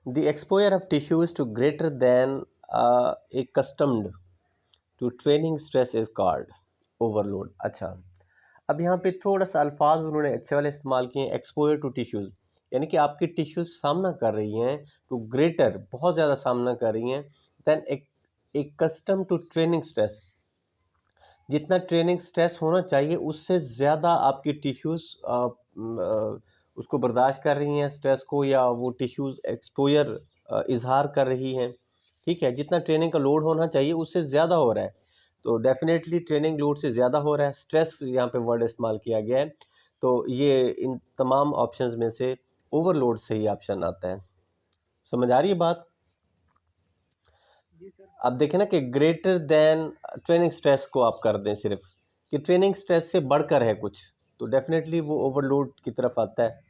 The exposure of tissues to greater than accustomed to training stress is called overload. अच्छा, अब यहाँ पे थोड़ा सा अल्फाज उन्होंने अच्छे वाले इस्तेमाल किए हैं, एक्सपोजर टू टिश्यूज़, यानी कि आपकी टिश्यूज सामना कर रही हैं टू ग्रेटर, बहुत ज़्यादा सामना कर रही हैं, दैन एक कस्टम टू ट्रेनिंग स्ट्रेस, जितना ट्रेनिंग स्ट्रेस होना चाहिए उससे ज़्यादा आपकी टिश्यूज उसको बर्दाश्त कर रही हैं स्ट्रेस को, या वो टिश्यूज एक्सपोजर इजहार कर रही हैं। ठीक है, जितना ट्रेनिंग का लोड होना चाहिए उससे ज़्यादा हो रहा है, तो डेफिनेटली ट्रेनिंग लोड से ज़्यादा हो रहा है, स्ट्रेस यहाँ पे वर्ड इस्तेमाल किया गया है। तो ये इन तमाम ऑप्शंस में से ओवरलोड से ही ऑप्शन आता है। समझ आ रही है बात? जी सर। अब देखें ना कि ग्रेटर देन ट्रेनिंग स्ट्रेस को आप कर दें सिर्फ कि ट्रेनिंग स्ट्रेस से बढ़कर है कुछ, तो डेफिनेटली वो ओवरलोड की तरफ आता है।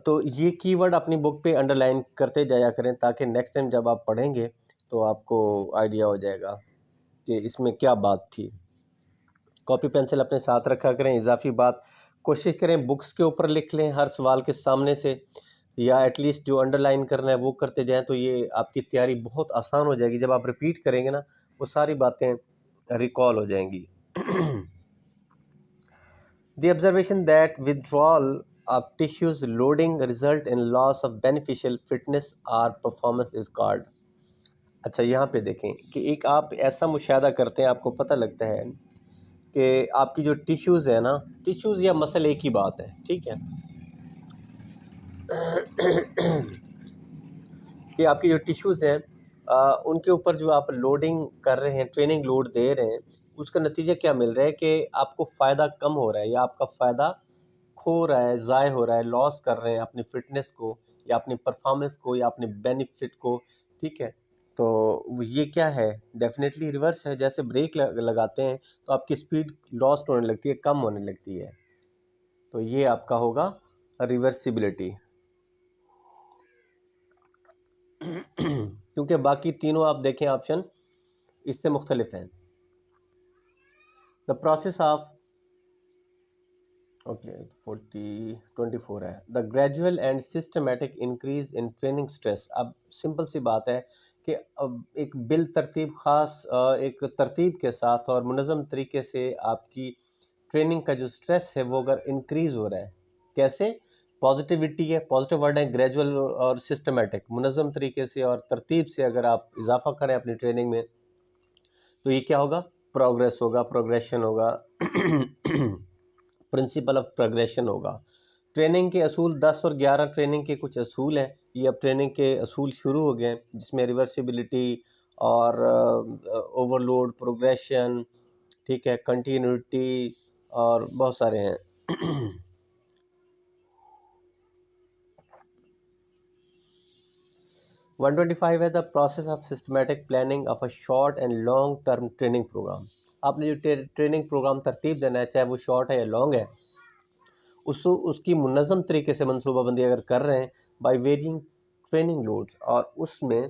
तो ये कीवर्ड अपनी बुक पे अंडरलाइन करते जाया करें ताकि नेक्स्ट टाइम जब आप पढ़ेंगे तो आपको आइडिया हो जाएगा कि इसमें क्या बात थी। कॉपी पेंसिल अपने साथ रखा करें, इजाफी बात कोशिश करें बुक्स के ऊपर लिख लें हर सवाल के सामने से, या एटलीस्ट जो अंडरलाइन करना है वो करते जाएं, तो ये आपकी तैयारी बहुत आसान हो जाएगी। जब आप रिपीट करेंगे ना वो सारी बातें रिकॉल हो जाएंगी। The observation that withdrawal of tissues loading result in loss of beneficial fitness or performance is called। अच्छा, यहाँ पे देखें कि एक आप ऐसा मुशाहदा करते हैं, आपको पता लगता है कि आपकी जो टिश्यूज़ है ना, टिश्यूज़ या मसल एक ही बात है, ठीक है, कि आपकी जो टिश्यूज़ हैं उनके ऊपर जो आप लोडिंग कर रहे हैं, ट्रेनिंग लोड दे रहे हैं, उसका नतीजा क्या मिल रहा है कि आपको फ़ायदा कम हो रहा है या आपका फ़ायदा खो रहा है, ज़ाय हो रहा है, लॉस कर रहे हैं अपनी फ़िटनेस को या अपनी परफॉर्मेंस को या अपने बेनिफिट को। ठीक है, तो ये क्या है, डेफिनेटली रिवर्स है। जैसे ब्रेक लगाते हैं तो आपकी स्पीड लॉस्ट होने लगती है, कम होने लगती है, तो ये आपका होगा रिवर्सिबिलिटी। क्योंकि बाकी तीनों आप देखें ऑप्शन इससे मुख्तलिफ हैं। द प्रोसेस ऑफ ओके 24 है, the gradual and systematic increase in training stress. अब सिंपल सी बात है कि अब एक बिल तरतीब ख़ास एक तरतीब के साथ और मुनज़्ज़म तरीके से आपकी ट्रेनिंग का जो स्ट्रेस है वो अगर इंक्रीज़ हो रहा है, कैसे? पॉजिटिविटी है, पॉजिटिव वर्ड है, ग्रेजुअल और सिस्टमेटिक, मुनज़्ज़म तरीके से और तरतीब से अगर आप इजाफा करें अपनी ट्रेनिंग में, तो ये क्या होगा? प्रोग्रेस होगा, प्रोग्रेशन होगा। प्रिंसिपल ऑफ प्रोग्रेशन होगा। ट्रेनिंग के असूल 10 और 11 ट्रेनिंग के कुछ असूल हैं, ये अब ट्रेनिंग के असूल शुरू हो गए हैं, जिसमें रिवर्सिबिलिटी और ओवरलोड, प्रोग्रेशन, ठीक है, कंटिन्यूटी और बहुत सारे हैं। 125 है the process of systematic planning of a short and long term training programme. आपने जो ट्रेनिंग प्रोग्राम तरतीब देना है, चाहे वो शॉर्ट है या लॉन्ग है, उसकी मुनज़्ज़म तरीके से मनसूबाबंदी अगर कर रहे हैं बाय वेरिंग ट्रेनिंग लोड्स, और उसमें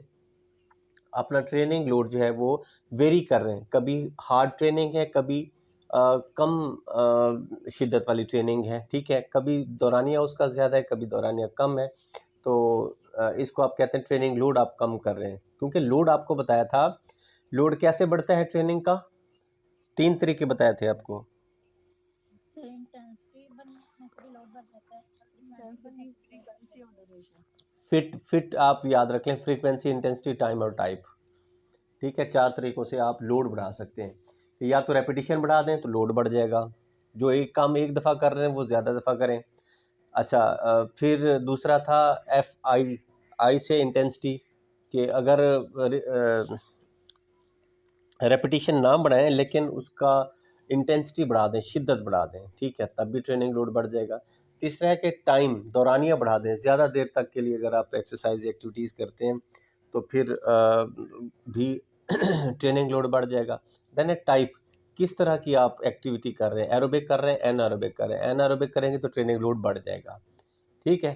अपना ट्रेनिंग लोड जो है वो वेरी कर रहे हैं, कभी हार्ड ट्रेनिंग है, कभी कम शिद्दत वाली ट्रेनिंग है, ठीक है, कभी दौरानिया उसका ज़्यादा है, कभी दौरानिया कम है, तो इसको आप कहते हैं ट्रेनिंग लोड आप कम कर रहे हैं। क्योंकि लोड आपको बताया था, लोड कैसे बढ़ता है ट्रेनिंग का, 3 तरीके बताए थे आपको। सर इंटेंसिटी बढ़ने से भी लोड बढ़ जाता है, फ्रीक्वेंसी बढ़ने से भी। फ्रीक्वेंसी और ड्यूरेशन। फिट आप याद रख लें, फ्रीक्वेंसी, इंटेंसिटी, टाइम और टाइप। ठीक है, 4 तरीकों से आप लोड बढ़ा सकते हैं। या तो रेपिटेशन बढ़ा दें तो लोड बढ़ जाएगा, जो एक काम एक दफ़ा कर रहे हैं वो ज़्यादा दफ़ा करें। अच्छा, फिर दूसरा था आई से इंटेंसिटी, कि अगर रेपिटेशन ना बढ़ाएं लेकिन उसका इंटेंसिटी बढ़ा दें, शिद्दत बढ़ा दें, ठीक है, तब भी ट्रेनिंग लोड बढ़ जाएगा। तीसरा है कि टाइम, दौरानिया बढ़ा दें, ज़्यादा देर तक के लिए अगर आप एक्सरसाइज एक्टिविटीज़ करते हैं तो फिर भी ट्रेनिंग लोड बढ़ जाएगा। देन है टाइप, किस तरह की आप एक्टिविटी कर रहे हैं, एरोबिक कर रहे हैं, एनारोबिक कर रहे हैं, एनारोबिक करेंगे तो ट्रेनिंग लोड बढ़ जाएगा। ठीक है,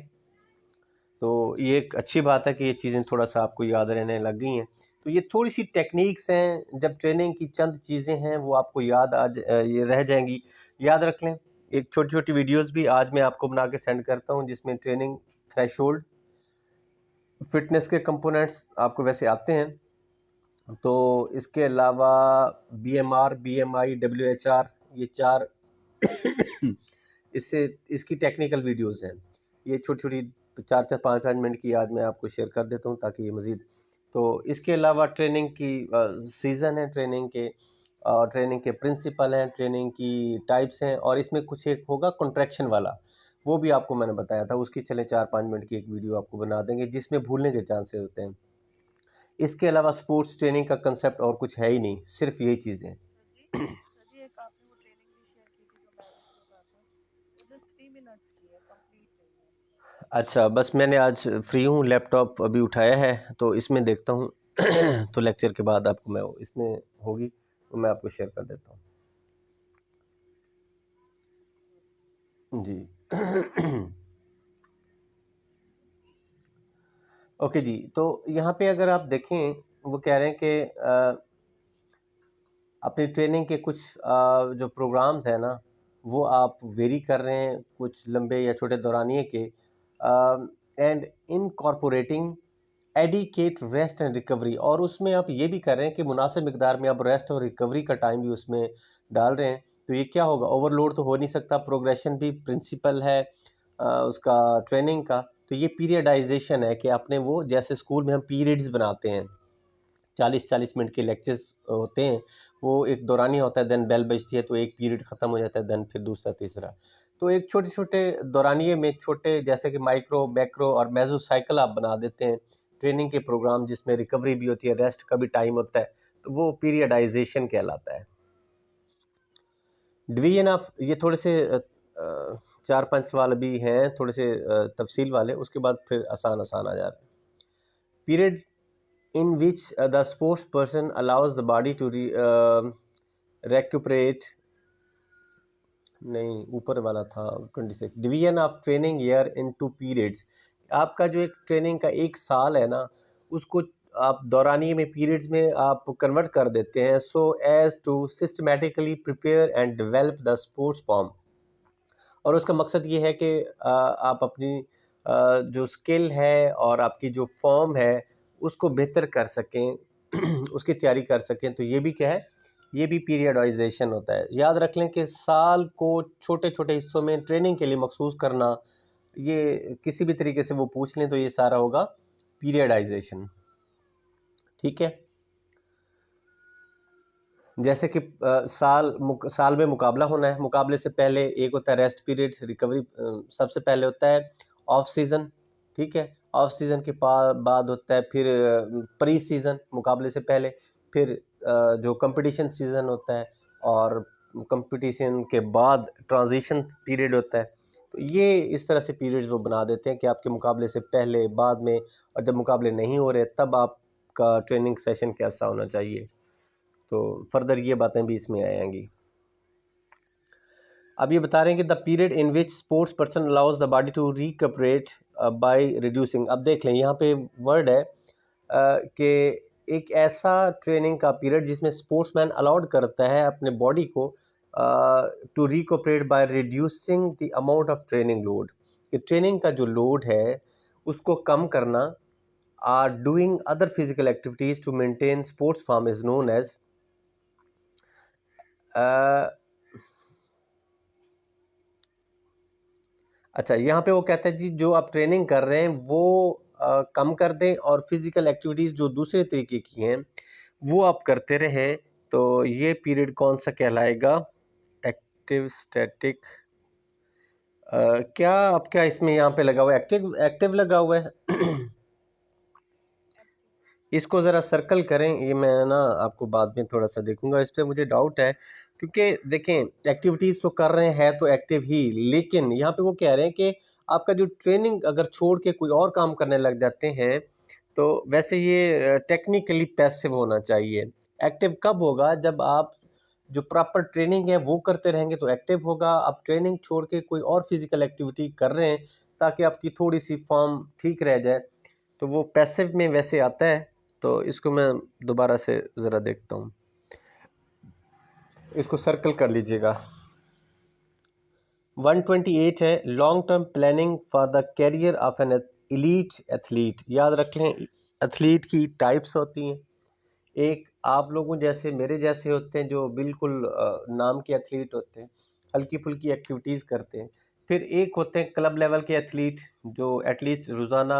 तो ये एक अच्छी बात है कि ये चीज़ें थोड़ा सा आपको याद रहने लग गई हैं। तो ये थोड़ी सी टेक्निक्स हैं, जब ट्रेनिंग की चंद चीज़ें हैं वो आपको याद आज ये रह जाएंगी, याद रख लें। एक छोटी छोटी वीडियोस भी आज मैं आपको बना के सेंड करता हूँ, जिसमें ट्रेनिंग थ्रेशोल्ड, फिटनेस के कंपोनेंट्स आपको वैसे आते हैं, तो इसके अलावा BMR, BMI, WHR, ये 4 इससे इसकी टेक्निकल वीडियोस हैं। ये छोटी छोटी 4-4, 5-5 मिनट की आज मैं आपको शेयर कर देता हूँ ताकि ये मज़ीद। तो इसके अलावा ट्रेनिंग की सीज़न है, ट्रेनिंग के प्रिंसिपल हैं, ट्रेनिंग की टाइप्स हैं, और इसमें कुछ एक होगा कॉन्ट्रैक्शन वाला, वो भी आपको मैंने बताया था। उसकी चले 4-5 मिनट की एक वीडियो आपको बना देंगे, जिसमें भूलने के चांसेस होते हैं। इसके अलावा स्पोर्ट्स ट्रेनिंग का कंसेप्ट और कुछ है ही नहीं, सिर्फ यही चीज़ें। सर जी एक आपने वो ट्रेनिंग भी शेयर की थी जो मैरिज के बाद है, वो जस्ट 3 मिनट्स की है, कंप्लीट नहीं है। अच्छा, बस मैंने आज फ्री हूँ, लैपटॉप अभी उठाया है, तो इसमें देखता हूँ तो लेक्चर के बाद आपको मैं इसमें होगी तो मैं आपको शेयर कर देता हूँ जी। ओके जी, तो यहाँ पे अगर आप देखें, वो कह रहे हैं कि अपनी ट्रेनिंग के कुछ जो प्रोग्राम्स हैं ना, वो आप वेरी कर रहे हैं, कुछ लंबे या छोटे दौरानिए के, and incorporating adequate rest and recovery, और उसमें आप ये भी कर रहे हैं कि मुनासिब मिकदार में आप रेस्ट और रिकवरी का टाइम भी उसमें डाल रहे हैं। तो ये क्या होगा, ओवरलोड तो हो नहीं सकता, प्रोग्रेशन भी प्रिंसिपल है उसका ट्रेनिंग का। तो ये पीरियडाइजेशन है कि आपने वो, जैसे स्कूल में हम पीरियड्स बनाते हैं, 40-40 मिनट के लेक्चर्स होते हैं, वो एक दौरानिया होता है, देन बेल बजती है तो एक पीरियड ख़त्म हो जाता है, देन फिर दूसरा तीसरा। तो एक छोटे छोटे दौरानिए में छोटे, जैसे कि माइक्रो, मैक्रो और मेसो साइकिल आप बना देते हैं ट्रेनिंग के प्रोग्राम, जिसमें रिकवरी भी होती है, रेस्ट का भी टाइम होता है, तो वो पीरियडाइजेशन कहलाता है। डिवीजन ऑफ, ये थोड़े से 4-5 सवाल अभी हैं, थोड़े से तफसील वाले, उसके बाद फिर आसान आसान आ जा रहा है। Period in which the sports person allows the body to recuperate, नहीं ऊपर वाला था 26, division of training year in 2 periods. आपका जो एक ट्रेनिंग का एक साल है ना, उसको आप दौरानिए में, पीरियड्स में आप कन्वर्ट कर देते हैं, so as to systematically prepare and develop the sports form. और उसका मकसद ये है कि आप अपनी जो स्किल है और आपकी जो फॉर्म है उसको बेहतर कर सकें, उसकी तैयारी कर सकें। तो ये भी क्या है, ये भी पीरियडाइजेशन होता है। याद रख लें कि साल को छोटे छोटे हिस्सों में ट्रेनिंग के लिए मखसूस करना, ये किसी भी तरीके से वो पूछ लें तो ये सारा होगा पीरियडाइजेशन। ठीक है, जैसे कि साल में मुकाबला होना है, मुकाबले से पहले एक होता है रेस्ट पीरियड, रिकवरी सबसे पहले होता है ऑफ सीज़न। ठीक है, ऑफ सीज़न के बाद होता है फिर प्री सीज़न, मुकाबले से पहले, फिर जो कंपटीशन सीज़न होता है, और कंपटीशन के बाद ट्रांजिशन पीरियड होता है। तो ये इस तरह से पीरियड्स वो बना देते हैं कि आपके मुकाबले से पहले, बाद में, और जब मुकाबले नहीं हो रहे तब आपका ट्रेनिंग सेशन कैसा होना चाहिए। तो फर्दर ये बातें भी इसमें आएंगी। अब ये बता रहे हैं कि the period in which sports person allows the body to recuperate by reducing. अब देख लें, यहाँ पे वर्ड है कि एक ऐसा ट्रेनिंग का पीरियड जिसमें स्पोर्ट्समैन अलाउड करता है अपने बॉडी को to recuperate by reducing the amount of training load, कि ट्रेनिंग का जो लोड है उसको कम करना, or doing other physical activities to maintain sports form is known as अच्छा, यहाँ पे वो कहता है जी, जो आप ट्रेनिंग कर रहे हैं वो कम कर दें, और फिज़िकल एक्टिविटीज़ जो दूसरे तरीके की हैं वो आप करते रहें। तो ये पीरियड कौन सा कहलाएगा, एक्टिव, स्टैटिक, क्या आपका इसमें यहाँ पे लगा हुआ है, एक्टिव, एक्टिव लगा हुआ है। इसको ज़रा सर्कल करें, ये मैं ना आपको बाद में थोड़ा सा देखूंगा, इस पर मुझे डाउट है, क्योंकि देखें एक्टिविटीज़ तो कर रहे हैं तो एक्टिव ही, लेकिन यहाँ पे वो कह रहे हैं कि आपका जो ट्रेनिंग अगर छोड़ के कोई और काम करने लग जाते हैं तो वैसे ये टेक्निकली पैसिव होना चाहिए। एक्टिव कब होगा, जब आप जो प्रॉपर ट्रेनिंग है वो करते रहेंगे तो एक्टिव होगा। आप ट्रेनिंग छोड़ के कोई और फिजिकल एक्टिविटी कर रहे हैं ताकि आपकी थोड़ी सी फॉर्म ठीक रह जाए, तो वो पैसिव में वैसे आता है। तो इसको मैं दोबारा से ज़रा देखता हूँ, इसको सर्कल कर लीजिएगा। 128 है, long term planning for the carrier of N elite athlete. याद रख लें, एथलीट की टाइप्स होती हैं। एक आप लोगों जैसे, मेरे जैसे होते हैं जो बिल्कुल नाम के एथलीट होते हैं, हल्की फुल्की एक्टिविटीज़ करते हैं। फिर एक होते हैं क्लब लेवल के एथलीट जो एटलीस्ट रोज़ाना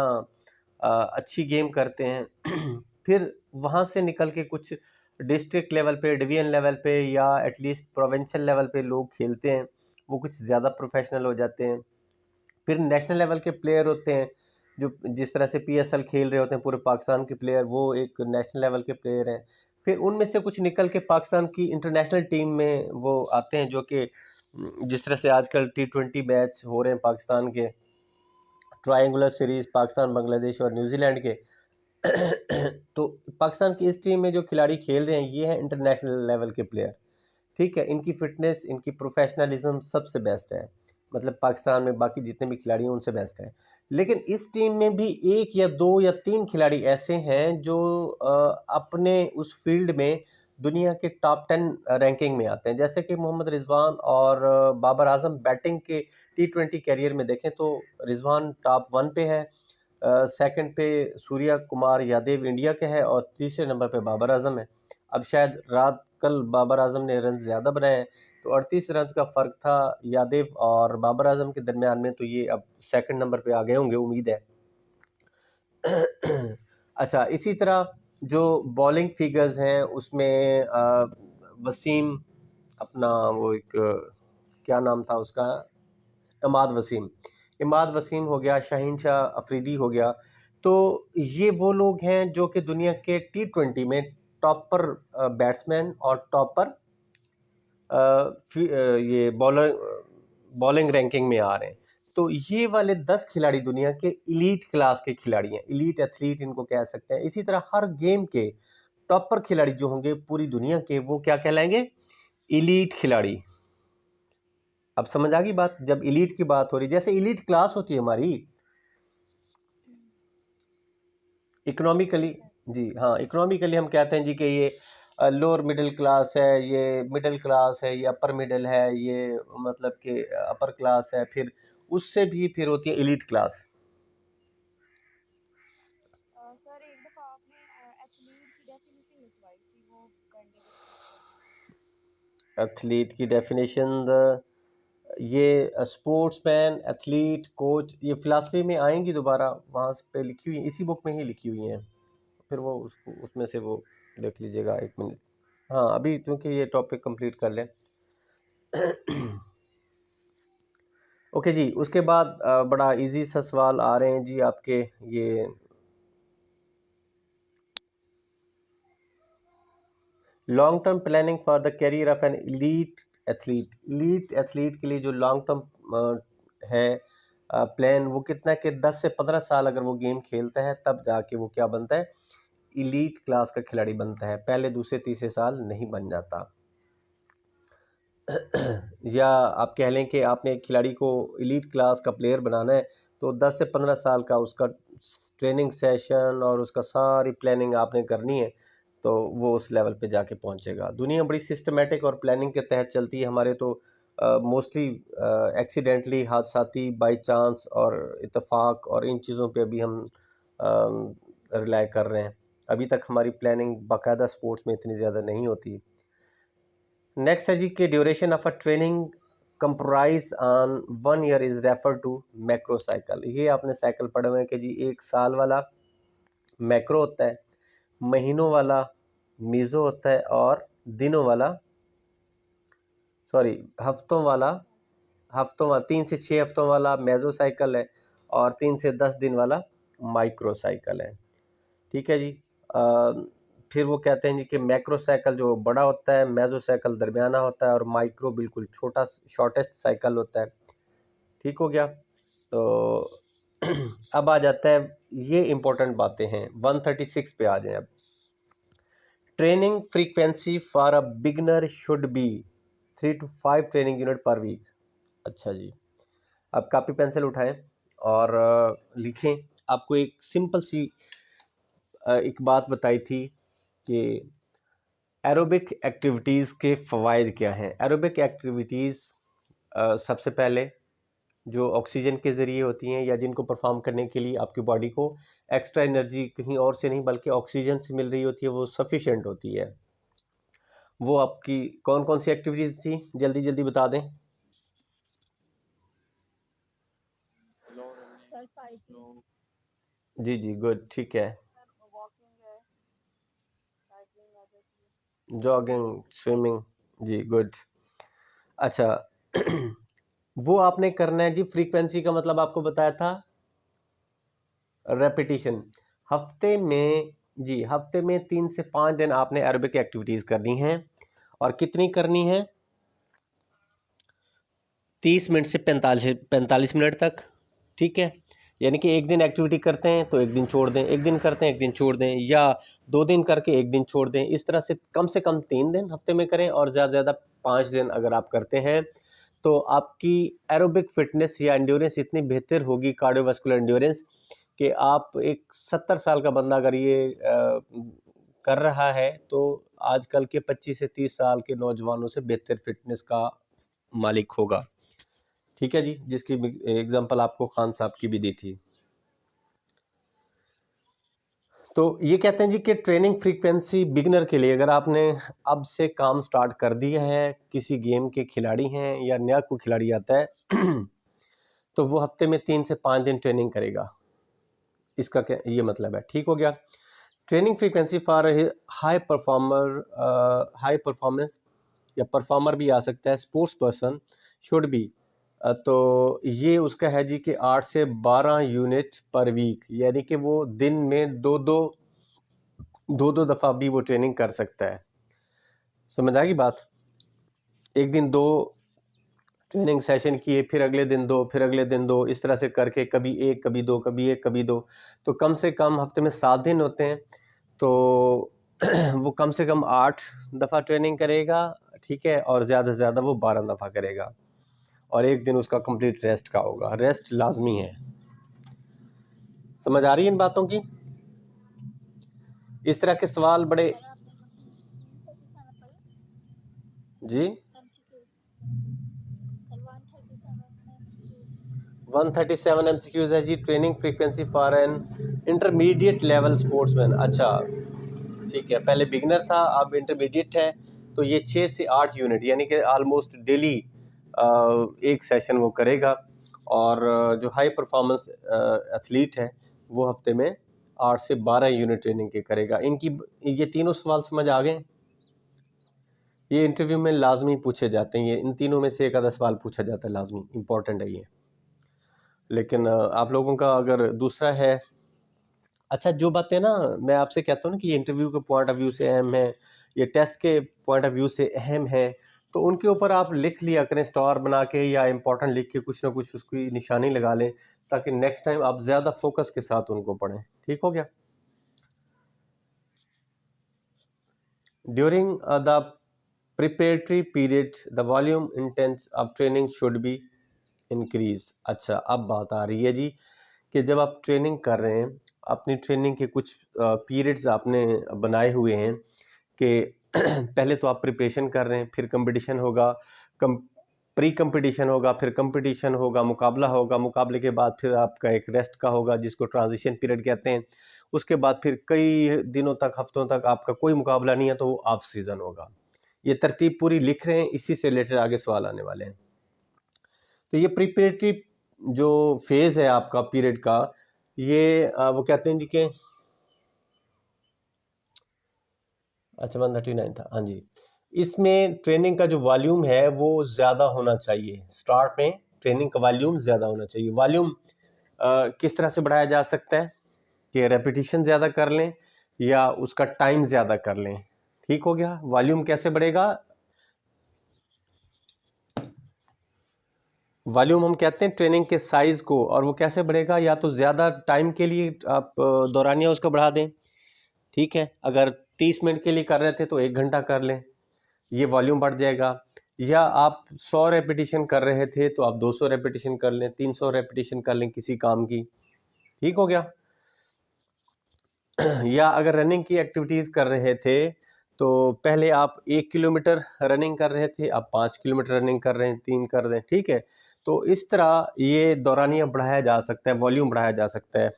अच्छी गेम करते हैं। फिर वहाँ से निकल के कुछ डिस्ट्रिक्ट लेवल पे, डिवीजन लेवल पे या एटलीस्ट प्रोविंशियल लेवल पे लोग खेलते हैं, वो कुछ ज़्यादा प्रोफेशनल हो जाते हैं। फिर नेशनल लेवल के प्लेयर होते हैं जो जिस तरह से पीएसएल खेल रहे होते हैं पूरे पाकिस्तान के प्लेयर, वो एक नेशनल लेवल के प्लेयर हैं। फिर उनमें से कुछ निकल के पाकिस्तान की इंटरनेशनल टीम में वो आते हैं, जो कि जिस तरह से आजकल T20 मैच हो रहे हैं पाकिस्तान के, ट्रायंगुलर सीरीज पाकिस्तान, बांग्लादेश और न्यूजीलैंड के। तो पाकिस्तान की इस टीम में जो खिलाड़ी खेल रहे हैं ये हैं इंटरनेशनल लेवल के प्लेयर। ठीक है, इनकी फिटनेस, इनकी प्रोफेशनलिज्म सबसे बेस्ट है, मतलब पाकिस्तान में बाकी जितने भी खिलाड़ी हैं उनसे बेस्ट है। लेकिन इस टीम में भी एक या दो या तीन खिलाड़ी ऐसे हैं जो अपने उस फील्ड में दुनिया के टॉप 10 रैंकिंग में आते हैं, जैसे कि मोहम्मद रिजवान और बाबर आजम। बैटिंग के T20 कैरियर में देखें तो रिजवान टॉप 1 पे है, सेकंड पे सूर्या कुमार यादव इंडिया के है और तीसरे नंबर पे बाबर आजम है। अब शायद रात कल बाबर आजम ने रन ज़्यादा बनाए हैं, तो 38 रन का फ़र्क था यादव और बाबर आजम के दरमियान में, तो ये अब सेकंड नंबर पे आ गए होंगे, उम्मीद है। अच्छा, इसी तरह जो बॉलिंग फिगर्स हैं उसमें वसीम, अपना वो एक क्या नाम था उसका, इमाद वसीम, इमाद वसीम हो गया, शाहीन शाह अफरीदी हो गया। तो ये वो लोग हैं जो कि दुनिया के T20 में टॉपर बैट्समैन और टॉपर ये बॉलिंग रैंकिंग में आ रहे हैं। तो ये वाले 10 खिलाड़ी दुनिया के इलीट क्लास के खिलाड़ी हैं, इलीट एथलीट इनको कह सकते हैं। इसी तरह हर गेम के टॉपर खिलाड़ी जो होंगे पूरी दुनिया के, वो क्या कहलाएंगे, इलीट खिलाड़ी। अब समझ आ गई बात, जब इलीट की बात हो रही, जैसे इलीट क्लास होती है हमारी इकोनॉमिकली। जी हाँ, इकोनॉमिकली हम कहते हैं जी कि ये लोअर मिडिल क्लास है, ये मिडिल क्लास है, ये अपर मिडिल है, ये मतलब कि अपर क्लास है। फिर उससे भी फिर होती है इलीट क्लास। सर एक दफा आपने एथलीट की डेफिनेशन लिखवाई थी, वो काइंडली रिपीट कर दीजिए। एथलीट की डेफिनेशन, ये स्पोर्ट्समैन, एथलीट, कोच, ये फिलासफी में आएंगी दोबारा, वहाँ पे लिखी हुई, इसी बुक में ही लिखी हुई हैं। फिर वो उसको उसमें से वो देख लीजिएगा, 1 मिनट। हाँ, अभी क्योंकि ये टॉपिक कंप्लीट कर लें। ओके जी, उसके बाद बड़ा इजी सा सवाल आ रहे हैं जी आपके, ये long term planning for the career of an elite athlete. Elite athlete के लिए जो लॉन्ग टर्म है प्लान, वो कितना कि 10 से 15 साल अगर वो गेम खेलता है तब जाके वो क्या बनता है, इलीट क्लास का खिलाड़ी बनता है, पहले दूसरे तीसरे साल नहीं बन जाता। या आप कह लें कि आपने एक खिलाड़ी को इलीट क्लास का प्लेयर बनाना है, तो 10 से 15 साल का उसका ट्रेनिंग सेशन और उसका सारी प्लानिंग आपने करनी है, तो वो उस लेवल पे जाके पहुंचेगा। दुनिया बड़ी सिस्टमेटिक और प्लानिंग के तहत चलती है, हमारे तो मोस्टली एक्सीडेंटली, हादसाती, बाई चांस और इत्तेफाक और इन चीज़ों पे अभी हम रिलाई कर रहे हैं। अभी तक हमारी प्लानिंग बाकायदा स्पोर्ट्स में इतनी ज़्यादा नहीं होती। नेक्स्ट है जी कि duration of a training comprise on 1 year is refer to macro cycle. ये आपने साइकिल पढ़े हुए हैं कि जी 1 साल वाला मैक्रो होता है, महीनों वाला मीज़ो होता है और दिनों वाला, सॉरी हफ्तों वाला 3 से 6 हफ्तों वाला मेसो साइकिल है और 3 से 10 दिन वाला माइक्रो साइकिल है। ठीक है जी। फिर वो कहते हैं जी कि मैक्रो साइकिल जो बड़ा होता है, मेसो साइकिल दरमियाना होता है और माइक्रो बिल्कुल छोटा शॉर्टेस्ट साइकिल होता है। ठीक हो गया। तो अब आ जाता है, ये इंपॉर्टेंट बातें हैं, 136 पे आ जाएं अब। Training frequency for a beginner should be 3 to 5 training unit per week. अच्छा जी, अब कापी पेंसिल उठाएं और लिखें। आपको एक सिंपल सी एक बात बताई थी कि एरोबिक एक्टिविटीज़ के फ़वाइद क्या हैं। एरोबिक एक्टिविटीज़ सबसे पहले जो ऑक्सीजन के ज़रिए होती हैं या जिनको परफॉर्म करने के लिए आपकी बॉडी को एक्स्ट्रा एनर्जी कहीं और से नहीं बल्कि ऑक्सीजन से मिल रही होती है, वो सफिशिएंट होती है। वो आपकी कौन कौन सी एक्टिविटीज़ थी, जल्दी जल्दी बता दें। सर साइकिलिंग, जी जी, गुड, ठीक है। वॉकिंग है, साइकिलिंग आ जाती है। जॉगिंग, स्विमिंग, जी गुड। अच्छा वो आपने करना है जी। फ्रीक्वेंसी का मतलब आपको बताया था रेपिटेशन। हफ्ते में जी, हफ्ते में 3 से 5 दिन आपने एरोबिक एक्टिविटीज़ करनी है। और कितनी करनी है? 30 मिनट से 45 मिनट तक, ठीक है। यानी कि एक दिन एक्टिविटी करते हैं तो एक दिन छोड़ दें, एक दिन करते हैं एक दिन छोड़ दें, या 2 दिन करके एक दिन छोड़ दें। इस तरह से कम 3 दिन हफ्ते में करें, और ज़्यादा से ज़्यादा 5 दिन अगर आप करते हैं तो आपकी एरोबिक फिटनेस या एंड्योरेंस इतनी बेहतर होगी, कार्डियोवास्कुलर एंड्योरेंस, कि आप एक 70 साल का बंदा अगर ये कर रहा है तो आजकल के 25 से 30 साल के नौजवानों से बेहतर फिटनेस का मालिक होगा। ठीक है जी, जिसकी एग्जांपल आपको खान साहब की भी दी थी। तो ये कहते हैं जी कि ट्रेनिंग फ्रीक्वेंसी बिगनर के लिए, अगर आपने अब से काम स्टार्ट कर दिया है, किसी गेम के खिलाड़ी हैं या नया कोई खिलाड़ी आता है तो वो हफ्ते में 3 से 5 दिन ट्रेनिंग करेगा। इसका क्या ये मतलब है? ठीक हो गया। Training frequency for high high performance या परफॉर्मर भी आ सकता है, स्पोर्ट्स पर्सन शुड बी। तो ये उसका है जी कि 8 से 12 यूनिट पर वीक, यानी कि वो दिन में दो दफ़ा भी वो ट्रेनिंग कर सकता है। समझ आएगी बात? एक दिन 2 ट्रेनिंग सेशन किए, फिर अगले दिन 2, फिर अगले दिन 2, इस तरह से करके कभी 1, कभी 2, कभी 1, कभी 2, तो कम से कम हफ्ते में 7 दिन होते हैं। तो वो कम से कम 8 दफ़ा ट्रेनिंग करेगा, ठीक है, और ज़्यादा से ज़्यादा वो 12 दफ़ा करेगा, और एक दिन उसका कंप्लीट रेस्ट का होगा। रेस्ट लाजमी है। समझ आ रही है इन बातों की? इस तरह के सवाल बड़े सर आपने 137 पढ़ा जी। MCQs, sir 137 MCQs. 137 एमसीक्यूज है जी। Training frequency for an intermediate level sportsman. अच्छा, ठीक है, पहले बिगनर था, अब इंटरमीडिएट है, तो ये 6 से 8 यूनिट, यानी कि ऑलमोस्ट डेली एक सेशन वो करेगा। और जो हाई परफॉर्मेंस एथलीट है वो हफ्ते में 8 से 12 यूनिट ट्रेनिंग के करेगा। इनकी ये तीनों सवाल समझ आ गए? ये इंटरव्यू में लाजमी पूछे जाते हैं, ये इन तीनों में से एक आधा सवाल पूछा जाता है, लाजमी इंपॉर्टेंट है ये। लेकिन आप लोगों का अगर दूसरा है, अच्छा जो बातें ना मैं आपसे कहता हूँ ना कि ये इंटरव्यू के पॉइंट ऑफ व्यू से अहम है, ये टेस्ट के पॉइंट ऑफ व्यू से अहम है, तो उनके ऊपर आप लिख लिया करें, स्टार बना के या इंपॉर्टेंट लिख के कुछ ना कुछ उसकी निशानी लगा लें, ताकि नेक्स्ट टाइम आप ज़्यादा फोकस के साथ उनको पढ़ें। ठीक हो गया? During the preparatory period the volume intense of training should be increase. अच्छा, अब बात आ रही है जी कि जब आप ट्रेनिंग कर रहे हैं, अपनी ट्रेनिंग के कुछ पीरियड्स आपने बनाए हुए हैं कि पहले तो आप प्रिपरेशन कर रहे हैं, फिर कंपटीशन होगा, प्री कंपटीशन होगा, फिर कंपटीशन होगा, मुकाबला होगा, मुकाबले के बाद फिर आपका एक रेस्ट का होगा जिसको ट्रांजिशन पीरियड कहते हैं। उसके बाद फिर कई दिनों तक, हफ्तों तक आपका कोई मुकाबला नहीं है, तो वो ऑफ सीज़न होगा। ये तरतीब पूरी लिख रहे हैं, इसी से रिलेटेड आगे सवाल आने वाले हैं। तो ये प्रिपरेटरी जो फेज़ है आपका पीरियड का, ये वो कहते हैं जी कि अच्छा 139 था, हाँ जी। इसमें ट्रेनिंग का जो वॉल्यूम है वो ज़्यादा होना चाहिए। स्टार्ट में ट्रेनिंग का वॉल्यूम ज़्यादा होना चाहिए। वॉल्यूम किस तरह से बढ़ाया जा सकता है कि रेपिटेशन ज़्यादा कर लें या उसका टाइम ज़्यादा कर लें। ठीक हो गया? वॉल्यूम कैसे बढ़ेगा? वॉल्यूम हम कहते हैं ट्रेनिंग के साइज़ को, और वो कैसे बढ़ेगा? या तो ज़्यादा टाइम के लिए आप दौरानिया उसका बढ़ा दें, ठीक है, अगर 30 मिनट के लिए कर रहे थे तो 1 घंटा कर लें, ये वॉल्यूम बढ़ जाएगा। या आप 100 रेपिटेशन कर रहे थे तो आप 200 रेपिटेशन कर लें, 300 रेपिटेशन कर लें किसी काम की। ठीक हो गया? या अगर रनिंग की एक्टिविटीज़ कर रहे थे तो पहले आप 1 किलोमीटर रनिंग कर रहे थे, अब 5 किलोमीटर रनिंग कर रहे हैं, 3 कर रहे हैं, ठीक है। तो इस तरह ये दौरानिया बढ़ाया जा सकता है, वॉल्यूम बढ़ाया जा सकता है।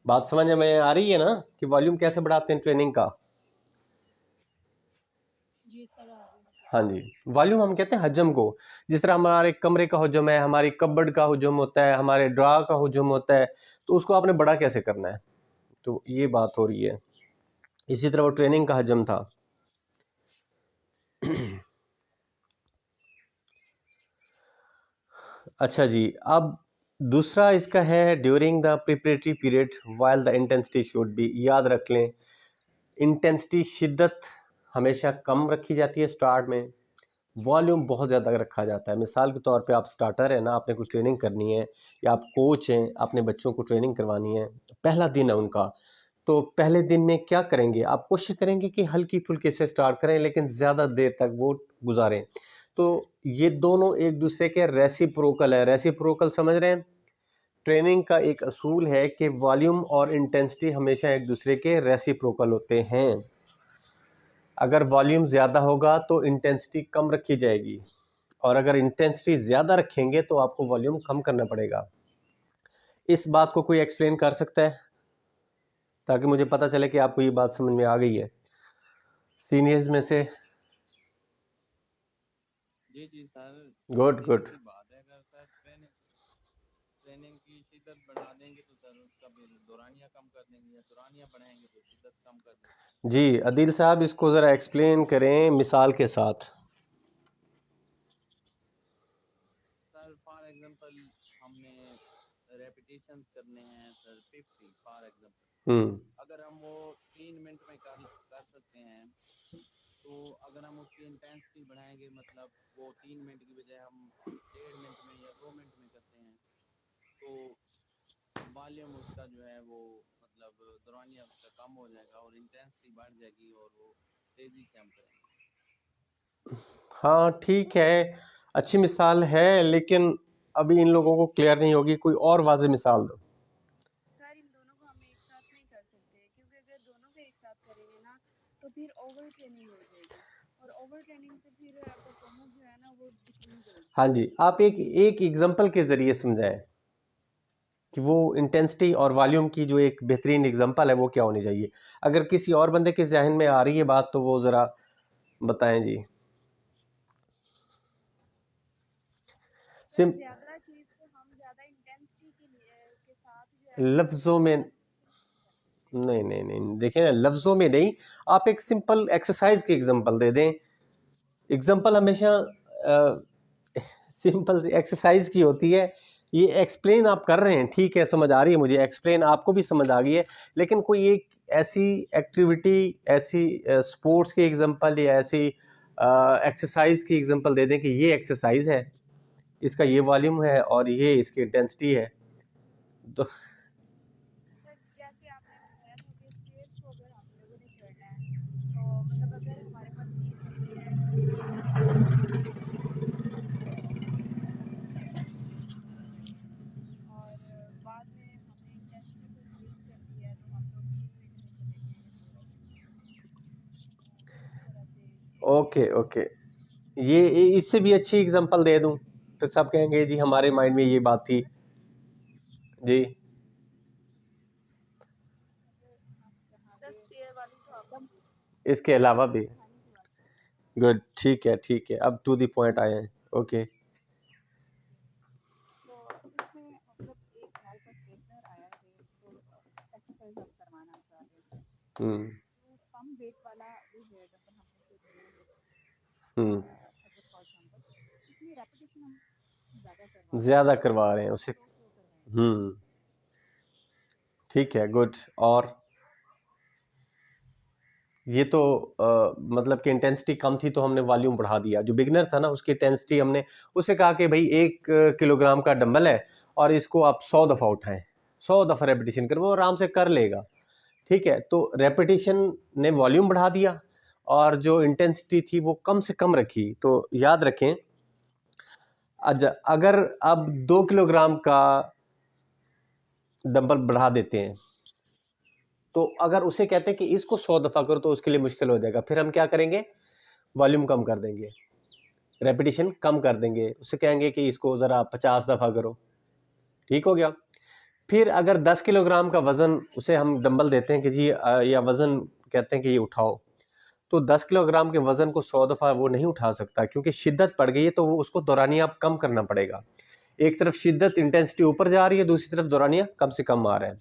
बात समझ में आ रही है ना कि वॉल्यूम कैसे बढ़ाते हैं ट्रेनिंग का? जी सर आ रही है। हाँ जी, वॉल्यूम हम कहते हैं हजम को। जिस तरह हमारे कमरे का हजम है, हमारी कबर्ड का हजम होता है, हमारे ड्रा का हजम होता है, तो उसको आपने बड़ा कैसे करना है, तो ये बात हो रही है। इसी तरह वो ट्रेनिंग का हजम था। अच्छा जी, अब दूसरा इसका है during the preparatory period while the intensity should B. याद रख लें, इंटेंसिटी शिद्दत हमेशा कम रखी जाती है स्टार्ट में, वॉल्यूम बहुत ज़्यादा रखा जाता है। मिसाल के तौर पे आप स्टार्टर है ना, आपने कुछ ट्रेनिंग करनी है, या आप कोच हैं, आपने बच्चों को ट्रेनिंग करवानी है, पहला दिन है उनका, तो पहले दिन में क्या करेंगे, आप कोशिश करेंगे कि हल्की फुल्की से स्टार्ट करें, लेकिन ज़्यादा देर तक वो गुजारें। तो ये दोनों एक दूसरे के रेसिप्रोकल है। रेसिप्रोकल समझ रहे हैं? ट्रेनिंग का एक असूल है कि वॉल्यूम और इंटेंसिटी हमेशा एक दूसरे के रेसिप्रोकल होते हैं। अगर वॉल्यूम ज़्यादा होगा तो इंटेंसिटी कम रखी जाएगी, और अगर इंटेंसिटी ज़्यादा रखेंगे तो आपको वॉल्यूम कम करना पड़ेगा। इस बात को कोई एक्सप्लेन कर सकता है, ताकि मुझे पता चले कि आपको ये बात समझ में आ गई है सीनियर्स में से? जी जी सर, गुड सीधी गुड। सी बात है। अगर सर ट्रेनिंग की शिद्दत बढ़ा देंगे तो सर उसका फिर दौरानियाँ कम कर देंगे, या दौरानियाँ बढ़ाएंगे तो शिद्दत कम कर देंगे। जी अदील साहब, इसको ज़रा एक्सप्लेन करें मिसाल के साथ। सर फॉर एग्जांपल हमने रेपिटेशंस करने हैं सर 50 फॉर एग्जांपल। अगर हम वो 3 मिनट में कर सकते हैं, तो अगर हम उसकी इंटेंसिटी बढ़ाएंगे, मतलब वो 3 मिनट की बजाय हम 1.5 मिनट में या 2 मिनट में करते हैं, तो वॉल्यूम उसका जो है वो मतलब दौरानिया उसका कम हो जाएगा और इंटेंसिटी बढ़ जाएगी, और वो तेजी से हम करेंगे। हाँ ठीक है, अच्छी मिसाल है, लेकिन अभी इन लोगों को क्लियर नहीं होगी। कोई और वाज़ेह मिसाल दो। सर इन दोनों को हम एक साथ नहीं कर सकते, क्योंकि अगर दोनों को एक साथ करेंगे ना तो फिर ओवर ट्रेनिंग हो जाएगी, और ओवर ट्रेनिंग से फिर परफॉर्मेंस जो है ना वो डिक्रीज होगी। हाँ जी, आप एक एग्जांपल के ज़रिए समझाएं कि वो इंटेंसिटी और वॉल्यूम की जो एक बेहतरीन एग्जांपल है वो क्या होनी चाहिए। अगर किसी और बंदे के जहन में आ रही है बात, तो वो ज़रा बताएं जी। सर सिम ज्यादा चीज को हम ज्यादा इंटेंसिटी के साथ जो है वो लफ्ज़ों में नहीं नहीं नहीं, देखिए ना, लफ्ज़ों में नहीं, आप एक सिंपल एक्सरसाइज की एग्जांपल दे दें। एग्जांपल हमेशा सिंपल एक्सरसाइज की होती है। ये एक्सप्लेन आप कर रहे हैं, ठीक है, समझ आ रही है मुझे, एक्सप्लेन आपको भी समझ आ गई है, लेकिन कोई एक ऐसी एक्टिविटी, ऐसी स्पोर्ट्स की एग्जांपल या ऐसी एक्सरसाइज की एग्जांपल दे दें कि ये एक्सरसाइज है, इसका ये वॉल्यूम है और ये इसकी इंटेंसिटी है। तो सर जैसे आपने बताया था कि स्टेयर्स को अगर हम लोगों ने चढ़ना है, तो मतलब अगर हमारे पास चीज होती है और बाद में हमें इंटेंसिटी को इंक्रीज करनी है, तो हम लोग 3 मिनट में चलेंगे या 2 मिनट में, तो इस तरह से ये ओके ओके, ये इससे भी अच्छी एग्जांपल दे दूं तो सब कहेंगे जी हमारे माइंड में ये बात थी जी। सर स्टेयर वाली तो आपने दी थी, इसके अलावा भी खाने की बात कर रहे हैं। गुड, ठीक है, अब टू द पॉइंट आए हैं। ओके। तो इसमें मतलब एक हमारे पास ट्रेनर आया है तो एक्सरसाइज हम करवाना चाह रहे हैं, हम्म तो कम वेट वाला जो है डंबल हमने से लिए हम्म अगर फॉर एग्जांपल इसमें रेपिटेशन हम ज़्यादा करवा रहे हैं, ज़्यादा तो करवा रहे हैं वो उसे। स्लो स्लो करवाएंगे। ठीक है, गुड। और ये तो मतलब कि इंटेंसिटी कम थी तो हमने वॉल्यूम बढ़ा दिया। जो बिगनर था ना, उसकी इंटेंसिटी हमने उसे कहा कि भाई 1 किलोग्राम का डंबल है और इसको आप 100 दफ़ा उठाएं, 100 दफ़ा रेपिटेशन करें, वो आराम से कर लेगा। ठीक है, तो रेपिटेशन ने वॉल्यूम बढ़ा दिया और जो इंटेंसिटी थी वो कम से कम रखी। तो याद रखें, अगर अब 2 किलोग्राम का डंबल बढ़ा देते हैं तो अगर उसे कहते हैं कि इसको 100 दफ़ा करो तो उसके लिए मुश्किल हो जाएगा। फिर हम क्या करेंगे, वॉल्यूम कम कर देंगे, रेपिटेशन कम कर देंगे, उसे कहेंगे कि इसको ज़रा 50 दफ़ा करो, ठीक हो गया। फिर अगर 10 किलोग्राम का वज़न उसे हम डंबल देते हैं कि जी या वज़न कहते हैं कि ये उठाओ, तो 10 किलोग्राम के वज़न को 100 दफ़ा वो नहीं उठा सकता, क्योंकि शिद्दत पड़ गई है, तो वो उसको दौरानिया अब कम करना पड़ेगा। एक तरफ शिद्दत इंटेंसिटी ऊपर जा रही है, दूसरी तरफ दौरानिया कम से कम आ रहा है,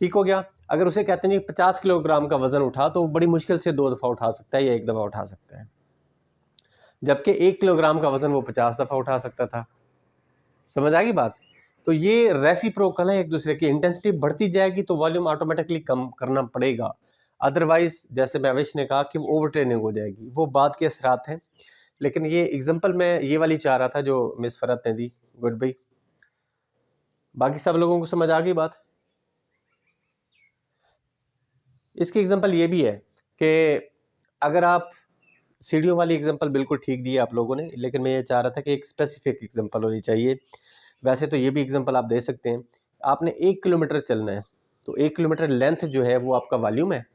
ठीक हो गया। अगर उसे कहते हैं 50 किलोग्राम का वज़न उठा, तो वो बड़ी मुश्किल से 2 दफ़ा उठा सकता है या 1 दफ़ा उठा सकता है, जबकि 1 किलोग्राम का वज़न वो 50 दफ़ा उठा सकता था। समझ आ गई बात? तो ये रेसिप्रोकल है एक दूसरे की, इंटेंसिटी बढ़ती जाएगी तो वॉल्यूम ऑटोमेटिकली कम करना पड़ेगा, अदरवाइज जैसे महविश ने कहा कि वो ओवर ट्रेनिंग हो जाएगी, वो बात के असरात हैं। लेकिन ये एग्जांपल मैं ये वाली चाह रहा था जो मिस फरत ने दी। गुड भाई, बाकी सब लोगों को समझ आ गई बात? इसकी एग्जांपल ये भी है कि अगर आप सीढ़ियों वाली एग्जांपल बिल्कुल ठीक दी है आप लोगों ने, लेकिन मैं ये चाह रहा था कि एक स्पेसिफिक एग्जांपल होनी चाहिए। वैसे तो ये भी एग्जांपल आप दे सकते हैं। आपने 1 किलोमीटर चलना है, तो 1 किलोमीटर लेंथ जो है वो आपका वॉल्यूम है,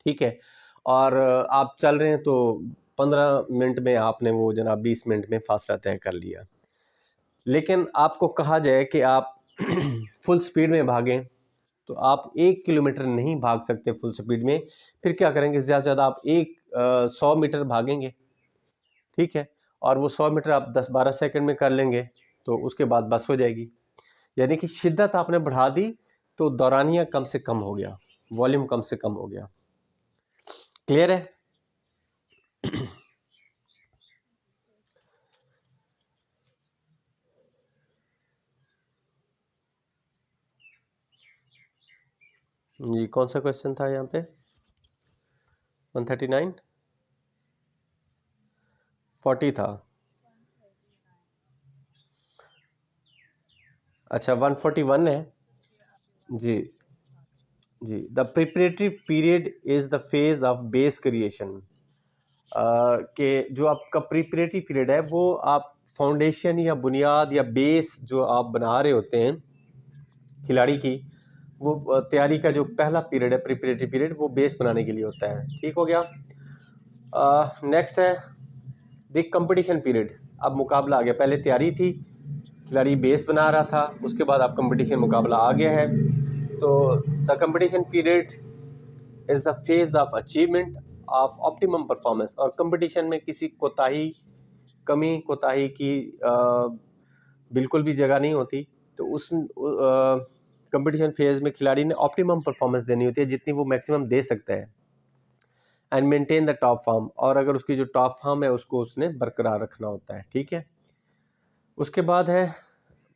ठीक है। और आप चल रहे हैं तो 15 मिनट में आपने वो जनाब 20 मिनट में फासला तय कर लिया। लेकिन आपको कहा जाए कि आप फुल स्पीड में भागें, तो आप 1 किलोमीटर नहीं भाग सकते फुल स्पीड में। फिर क्या करेंगे, ज़्यादा से ज़्यादा आप 100 मीटर भागेंगे, ठीक है। और वो 100 मीटर आप 10-12 सेकंड में कर लेंगे, तो उसके बाद बस हो जाएगी। यानी कि शिद्दत आपने बढ़ा दी तो दौरानिया कम से कम हो गया, वॉल्यूम कम से कम हो गया। क्लियर है? जी, कौन सा क्वेश्चन था यहाँ पे? 139 40 था। अच्छा 141 है जी। जी, the preparatory period is the phase of base creation. कि जो आपका प्रिपरेटरी पीरियड है वो आप फाउंडेशन या बुनियाद या बेस जो आप बना रहे होते हैं खिलाड़ी की, वो तैयारी का जो पहला पीरियड है प्रिपरेटरी पीरियड, वो बेस बनाने के लिए होता है, ठीक हो गया। नेक्स्ट है द कंपटीशन पीरियड। अब मुकाबला आ गया, पहले तैयारी थी, खिलाड़ी बेस बना रहा था, उसके बाद आप कंपटीशन मुकाबला आ गया है। तो the competition period is the phase of achievement of optimum performance. और कंपटीशन में किसी कोताही, कमी कोताही की बिल्कुल भी जगह नहीं होती। तो उस कंपटीशन फेज में खिलाड़ी ने ऑप्टिमम परफॉर्मेंस देनी होती है, जितनी वो मैक्सिमम दे सकता है, and maintain the top form. और अगर उसकी जो टॉप फॉर्म है उसको उसने बरकरार रखना होता है, ठीक है। उसके बाद है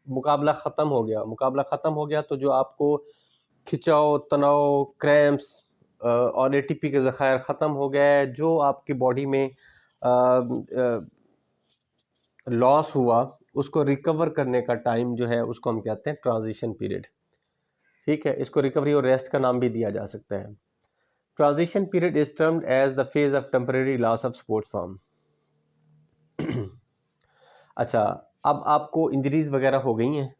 मुकाबला ख़त्म हो गया। मुकाबला ख़त्म हो गया तो जो आपको खिंचाव, तनाव, क्रैम्प्स और एटीपी के ज़खायर ख़त्म हो गए, जो आपकी बॉडी में लॉस हुआ उसको रिकवर करने का टाइम जो है उसको हम कहते हैं ट्रांजिशन पीरियड, ठीक है। इसको रिकवरी और रेस्ट का नाम भी दिया जा सकता है। Transition period is termed as the phase of temporary loss of sports form. अच्छा, अब आपको इंजरीज वगैरह हो गई हैं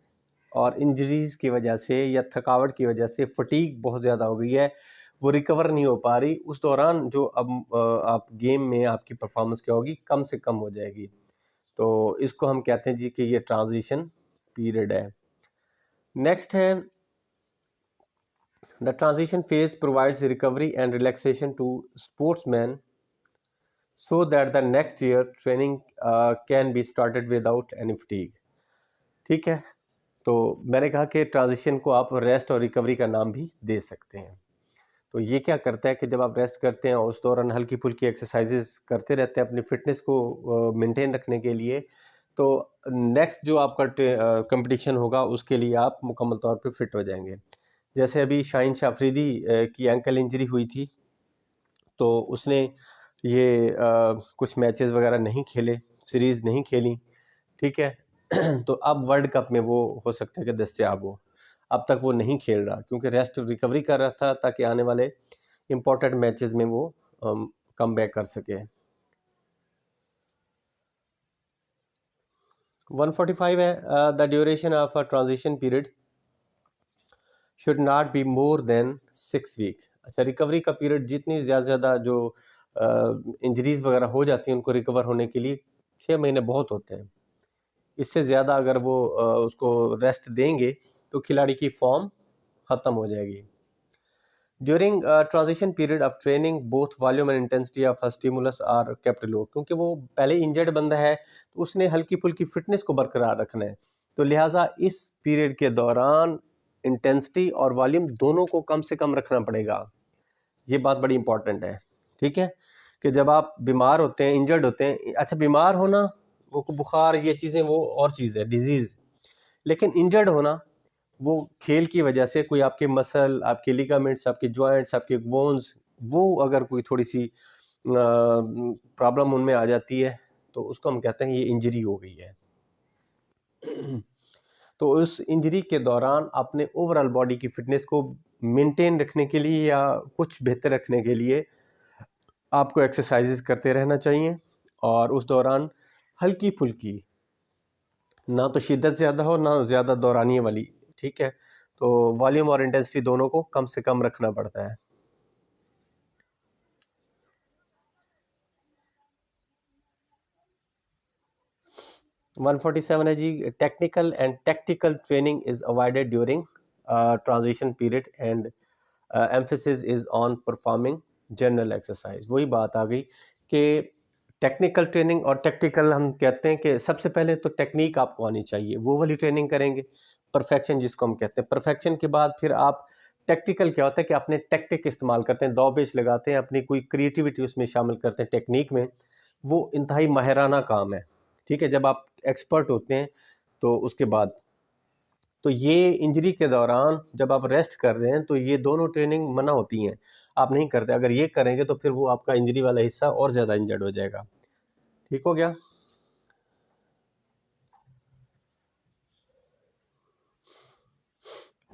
और इंजरीज की वजह से या थकावट की वजह से फटीग बहुत ज़्यादा हो गई है, वो रिकवर नहीं हो पा रही। उस दौरान जो अब आप गेम में आपकी परफॉर्मेंस क्या होगी, कम से कम हो जाएगी। तो इसको हम कहते हैं जी कि ये ट्रांजिशन पीरियड है। नेक्स्ट है the transition phase provides recovery and relaxation to sportsman so that the next year training can be started without any fatigue, ठीक है। तो मैंने कहा कि ट्रांजिशन को आप रेस्ट और रिकवरी का नाम भी दे सकते हैं। तो ये क्या करता है कि जब आप रेस्ट करते हैं और उस दौरान हल्की फुल्की एक्सरसाइजेस करते रहते हैं अपनी फिटनेस को मेंटेन रखने के लिए, तो नेक्स्ट जो आपका कंपटीशन होगा उसके लिए आप मुकम्मल तौर पे फिट हो जाएंगे। जैसे अभी शाहीन शाह अफरीदी की एंकल इंजरी हुई थी, तो उसने ये कुछ मैचेस वगैरह नहीं खेले, सीरीज़ नहीं खेली, ठीक है। तो अब वर्ल्ड कप में वो हो सकता है कि दस्तयाब हो। अब तक वो नहीं खेल रहा क्योंकि रेस्ट रिकवरी कर रहा था ताकि आने वाले इम्पोर्टेंट मैचेस में वो कम बैक कर सके। 145 है the duration of a transition period should not be more than 6 week. अच्छा, रिकवरी का पीरियड जितनी ज़्यादा जो इंजरीज वगैरह हो जाती हैं उनको रिकवर होने के लिए 6 महीने बहुत होते हैं। इससे ज़्यादा अगर वो उसको रेस्ट देंगे तो खिलाड़ी की फॉर्म ख़त्म हो जाएगी। During transition period of training both volume and intensity of stimulus are kept low, क्योंकि वो पहले इंजर्ड बंदा है तो उसने हल्की फुल्की फिटनेस को बरकरार रखना है, तो लिहाजा इस पीरियड के दौरान इंटेंसिटी और वॉल्यूम दोनों को कम से कम रखना पड़ेगा। ये बात बड़ी इंपॉर्टेंट है, ठीक है, कि जब आप बीमार होते हैं, इंजर्ड होते हैं, अच्छा बीमार होना वो बुखार ये चीज़ें वो और चीज़ है, डिजीज़, लेकिन इंजर्ड होना वो खेल की वजह से कोई आपके मसल, आपके लिगामेंट्स, आपके जॉइंट्स, आपके बोन्स, वो अगर कोई थोड़ी सी प्रॉब्लम उनमें आ जाती है तो उसको हम कहते हैं ये इंजरी हो गई है। तो उस इंजरी के दौरान अपने ओवरऑल बॉडी की फिटनेस को मेंटेन रखने के लिए या कुछ बेहतर रखने के लिए आपको एक्सरसाइजेस करते रहना चाहिए, और उस दौरान हल्की फुल्की, ना तो शिद्दत ज़्यादा हो ना ज़्यादा दौरानिए वाली, ठीक है, तो वॉल्यूम और इंटेंसिटी दोनों को कम से कम रखना पड़ता है। वन 147 है जी, technical and tactical training is avoided during transition period and emphasis is on performing general exercise. वही बात आ गई कि टेक्निकल ट्रेनिंग और टैक्टिकल, हम कहते हैं कि सबसे पहले तो टेक्निक आपको आनी चाहिए, वो वाली ट्रेनिंग करेंगे, परफेक्शन जिसको हम कहते हैं। परफेक्शन के बाद फिर आप टैक्टिकल क्या होता है कि अपने टैक्टिक इस्तेमाल करते हैं, दाव-पेच लगाते हैं, अपनी कोई क्रिएटिविटी उसमें शामिल करते हैं टेक्निक में, वो इंतहाई माहिराना काम है, ठीक है, जब आप एक्सपर्ट होते हैं तो उसके बाद। तो ये इंजरी के दौरान जब आप रेस्ट कर रहे हैं तो ये दोनों ट्रेनिंग मना होती हैं, आप नहीं करते। अगर ये करेंगे तो फिर वो आपका इंजरी वाला हिस्सा और ज़्यादा इंजर्ड हो जाएगा। ठीक हो गया?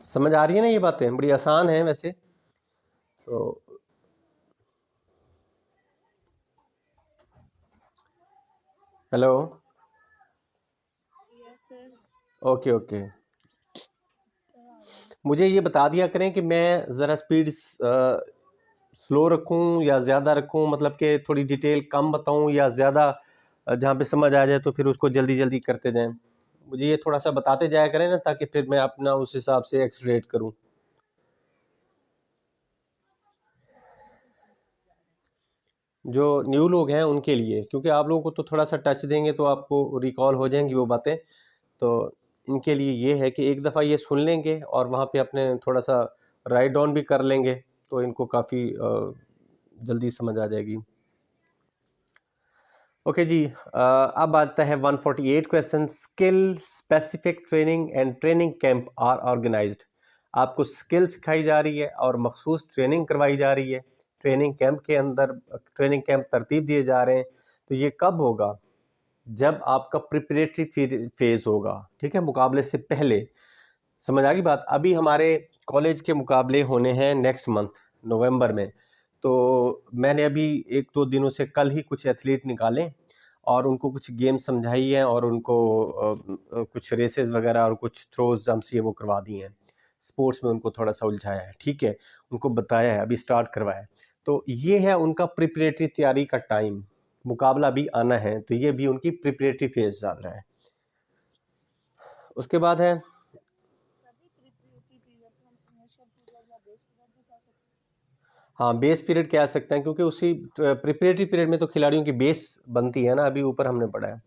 समझ आ रही है ना ये बातें? बड़ी आसान हैं वैसे तो। Hello, yes sir. Okay okay, मुझे ये बता दिया करें कि मैं ज़रा स्पीड स्लो रखूं या ज़्यादा रखूं, मतलब कि थोड़ी डिटेल कम बताऊं या ज़्यादा, जहाँ पे समझ आ जाए तो फिर उसको जल्दी जल्दी करते जाएं। मुझे ये थोड़ा सा बताते जाया करें ना, ताकि फिर मैं अपना उस हिसाब से एक्सलेट करूं। जो न्यू लोग हैं उनके लिए, क्योंकि आप लोगों को तो थोड़ा सा टच देंगे तो आपको रिकॉल हो जाएंगी वो बातें, तो इनके लिए ये है कि एक दफ़ा ये सुन लेंगे और वहाँ पे अपने थोड़ा सा राइट डाउन भी कर लेंगे तो इनको काफ़ी जल्दी समझ आ जाएगी। ओके जी, अब आता है 148 question. Skill specific training and training camp are organized. आपको स्किल सिखाई जा रही है और मखसूस ट्रेनिंग करवाई जा रही है। ट्रेनिंग कैंप के अंदर ट्रेनिंग कैंप तरतीब दिए जा रहे हैं। तो ये कब होगा? जब आपका प्रिपरेटरी फेज होगा, ठीक है, मुकाबले से पहले। समझ आ गई बात? अभी हमारे कॉलेज के मुकाबले होने हैं नेक्स्ट मंथ नवंबर में, तो मैंने अभी 1-2 दिनों से कल ही कुछ एथलीट निकाले और उनको कुछ गेम समझाई है और उनको कुछ रेसेस वगैरह और कुछ थ्रोज जंप्स ये वो करवा दी हैं। स्पोर्ट्स में उनको थोड़ा सा उलझाया है, ठीक है, उनको बताया है, अभी स्टार्ट करवाया है। तो ये है उनका प्रिपरेटरी तैयारी का टाइम। मुकाबला भी आना है तो ये भी उनकी प्रिपरेटरी फेज चल रहा है। उसके बाद है, सभी प्रिपरेटरी पीरियड को हम इनिशियल पीरियड या बेस पीरियड भी कह सकते हैं। हाँ बेस पीरियड कह सकते हैं, क्योंकि उसी प्रिपरेटरी पीरियड में तो खिलाड़ियों की बेस बनती है ना, अभी ऊपर हमने पढ़ा है।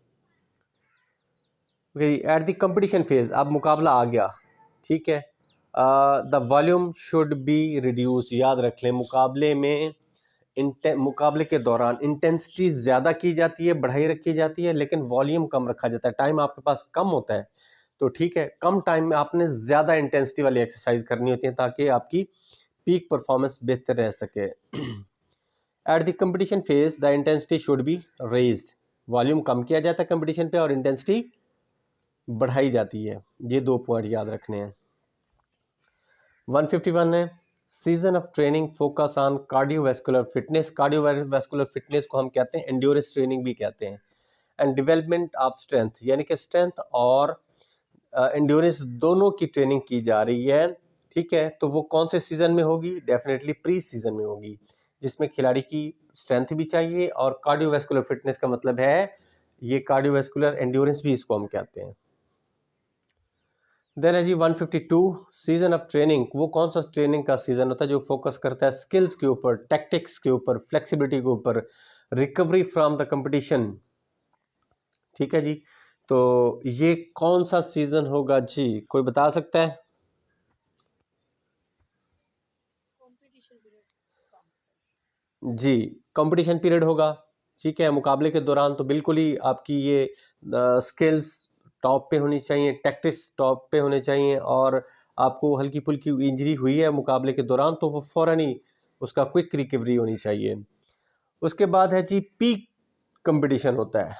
एट द कंपटीशन फेज, अब मुकाबला आ गया, ठीक है, the volume should be reduce. याद रख लें, मुकाबले में मुकाबले के दौरान इंटेंसिटी ज़्यादा की जाती है, बढ़ाई रखी जाती है, लेकिन वॉल्यूम कम रखा जाता है। टाइम आपके पास कम होता है तो ठीक है, कम टाइम में आपने ज़्यादा इंटेंसिटी वाली एक्सरसाइज करनी होती है ताकि आपकी पीक परफॉर्मेंस बेहतर रह सके। At the competition phase the intensity should be raised. Volume कम किया जाता है कंपटीशन पे और इंटेंसिटी बढ़ाई जाती है। ये 2 पॉइंट याद रखने हैं। 151 है, season of training focus on cardiovascular fitness. Cardiovascular fitness को हम कहते हैं एंड्योरेंस ट्रेनिंग भी कहते हैं, एंड डेवलपमेंट ऑफ स्ट्रेंथ, यानी कि स्ट्रेंथ और एंड्योरेंस दोनों की ट्रेनिंग की जा रही है ठीक है, तो वो कौन से सीजन में होगी? डेफिनेटली प्री सीजन में होगी, जिसमें खिलाड़ी की स्ट्रेंथ भी चाहिए और कार्डियोवैस्कुलर फिटनेस का मतलब है ये कार्डियोवैस्कुलर एंड्योरेंस भी इसको हम कहते हैं। देन है जी 152 सीजन ऑफ ट्रेनिंग। वो कौन सा ट्रेनिंग का सीजन होता है जो फोकस करता है स्किल्स के ऊपर, टैक्टिक्स के ऊपर, फ्लेक्सिबिलिटी के ऊपर, रिकवरी फ्रॉम द कंपटीशन। ठीक है जी, तो ये कौन सा सीजन होगा जी, कोई बता सकता है? Competition period. जी, कंपटीशन पीरियड होगा। ठीक है, मुकाबले के दौरान तो बिल्कुल ही आपकी ये स्किल्स टॉप पे होनी चाहिए, टैक्टिक्स टॉप पे होने चाहिए, और आपको हल्की फुल्की इंजरी हुई है मुकाबले के दौरान तो वो फ़ौरन ही उसका क्विक रिकवरी होनी चाहिए। उसके बाद है जी पीक कंपटीशन होता है।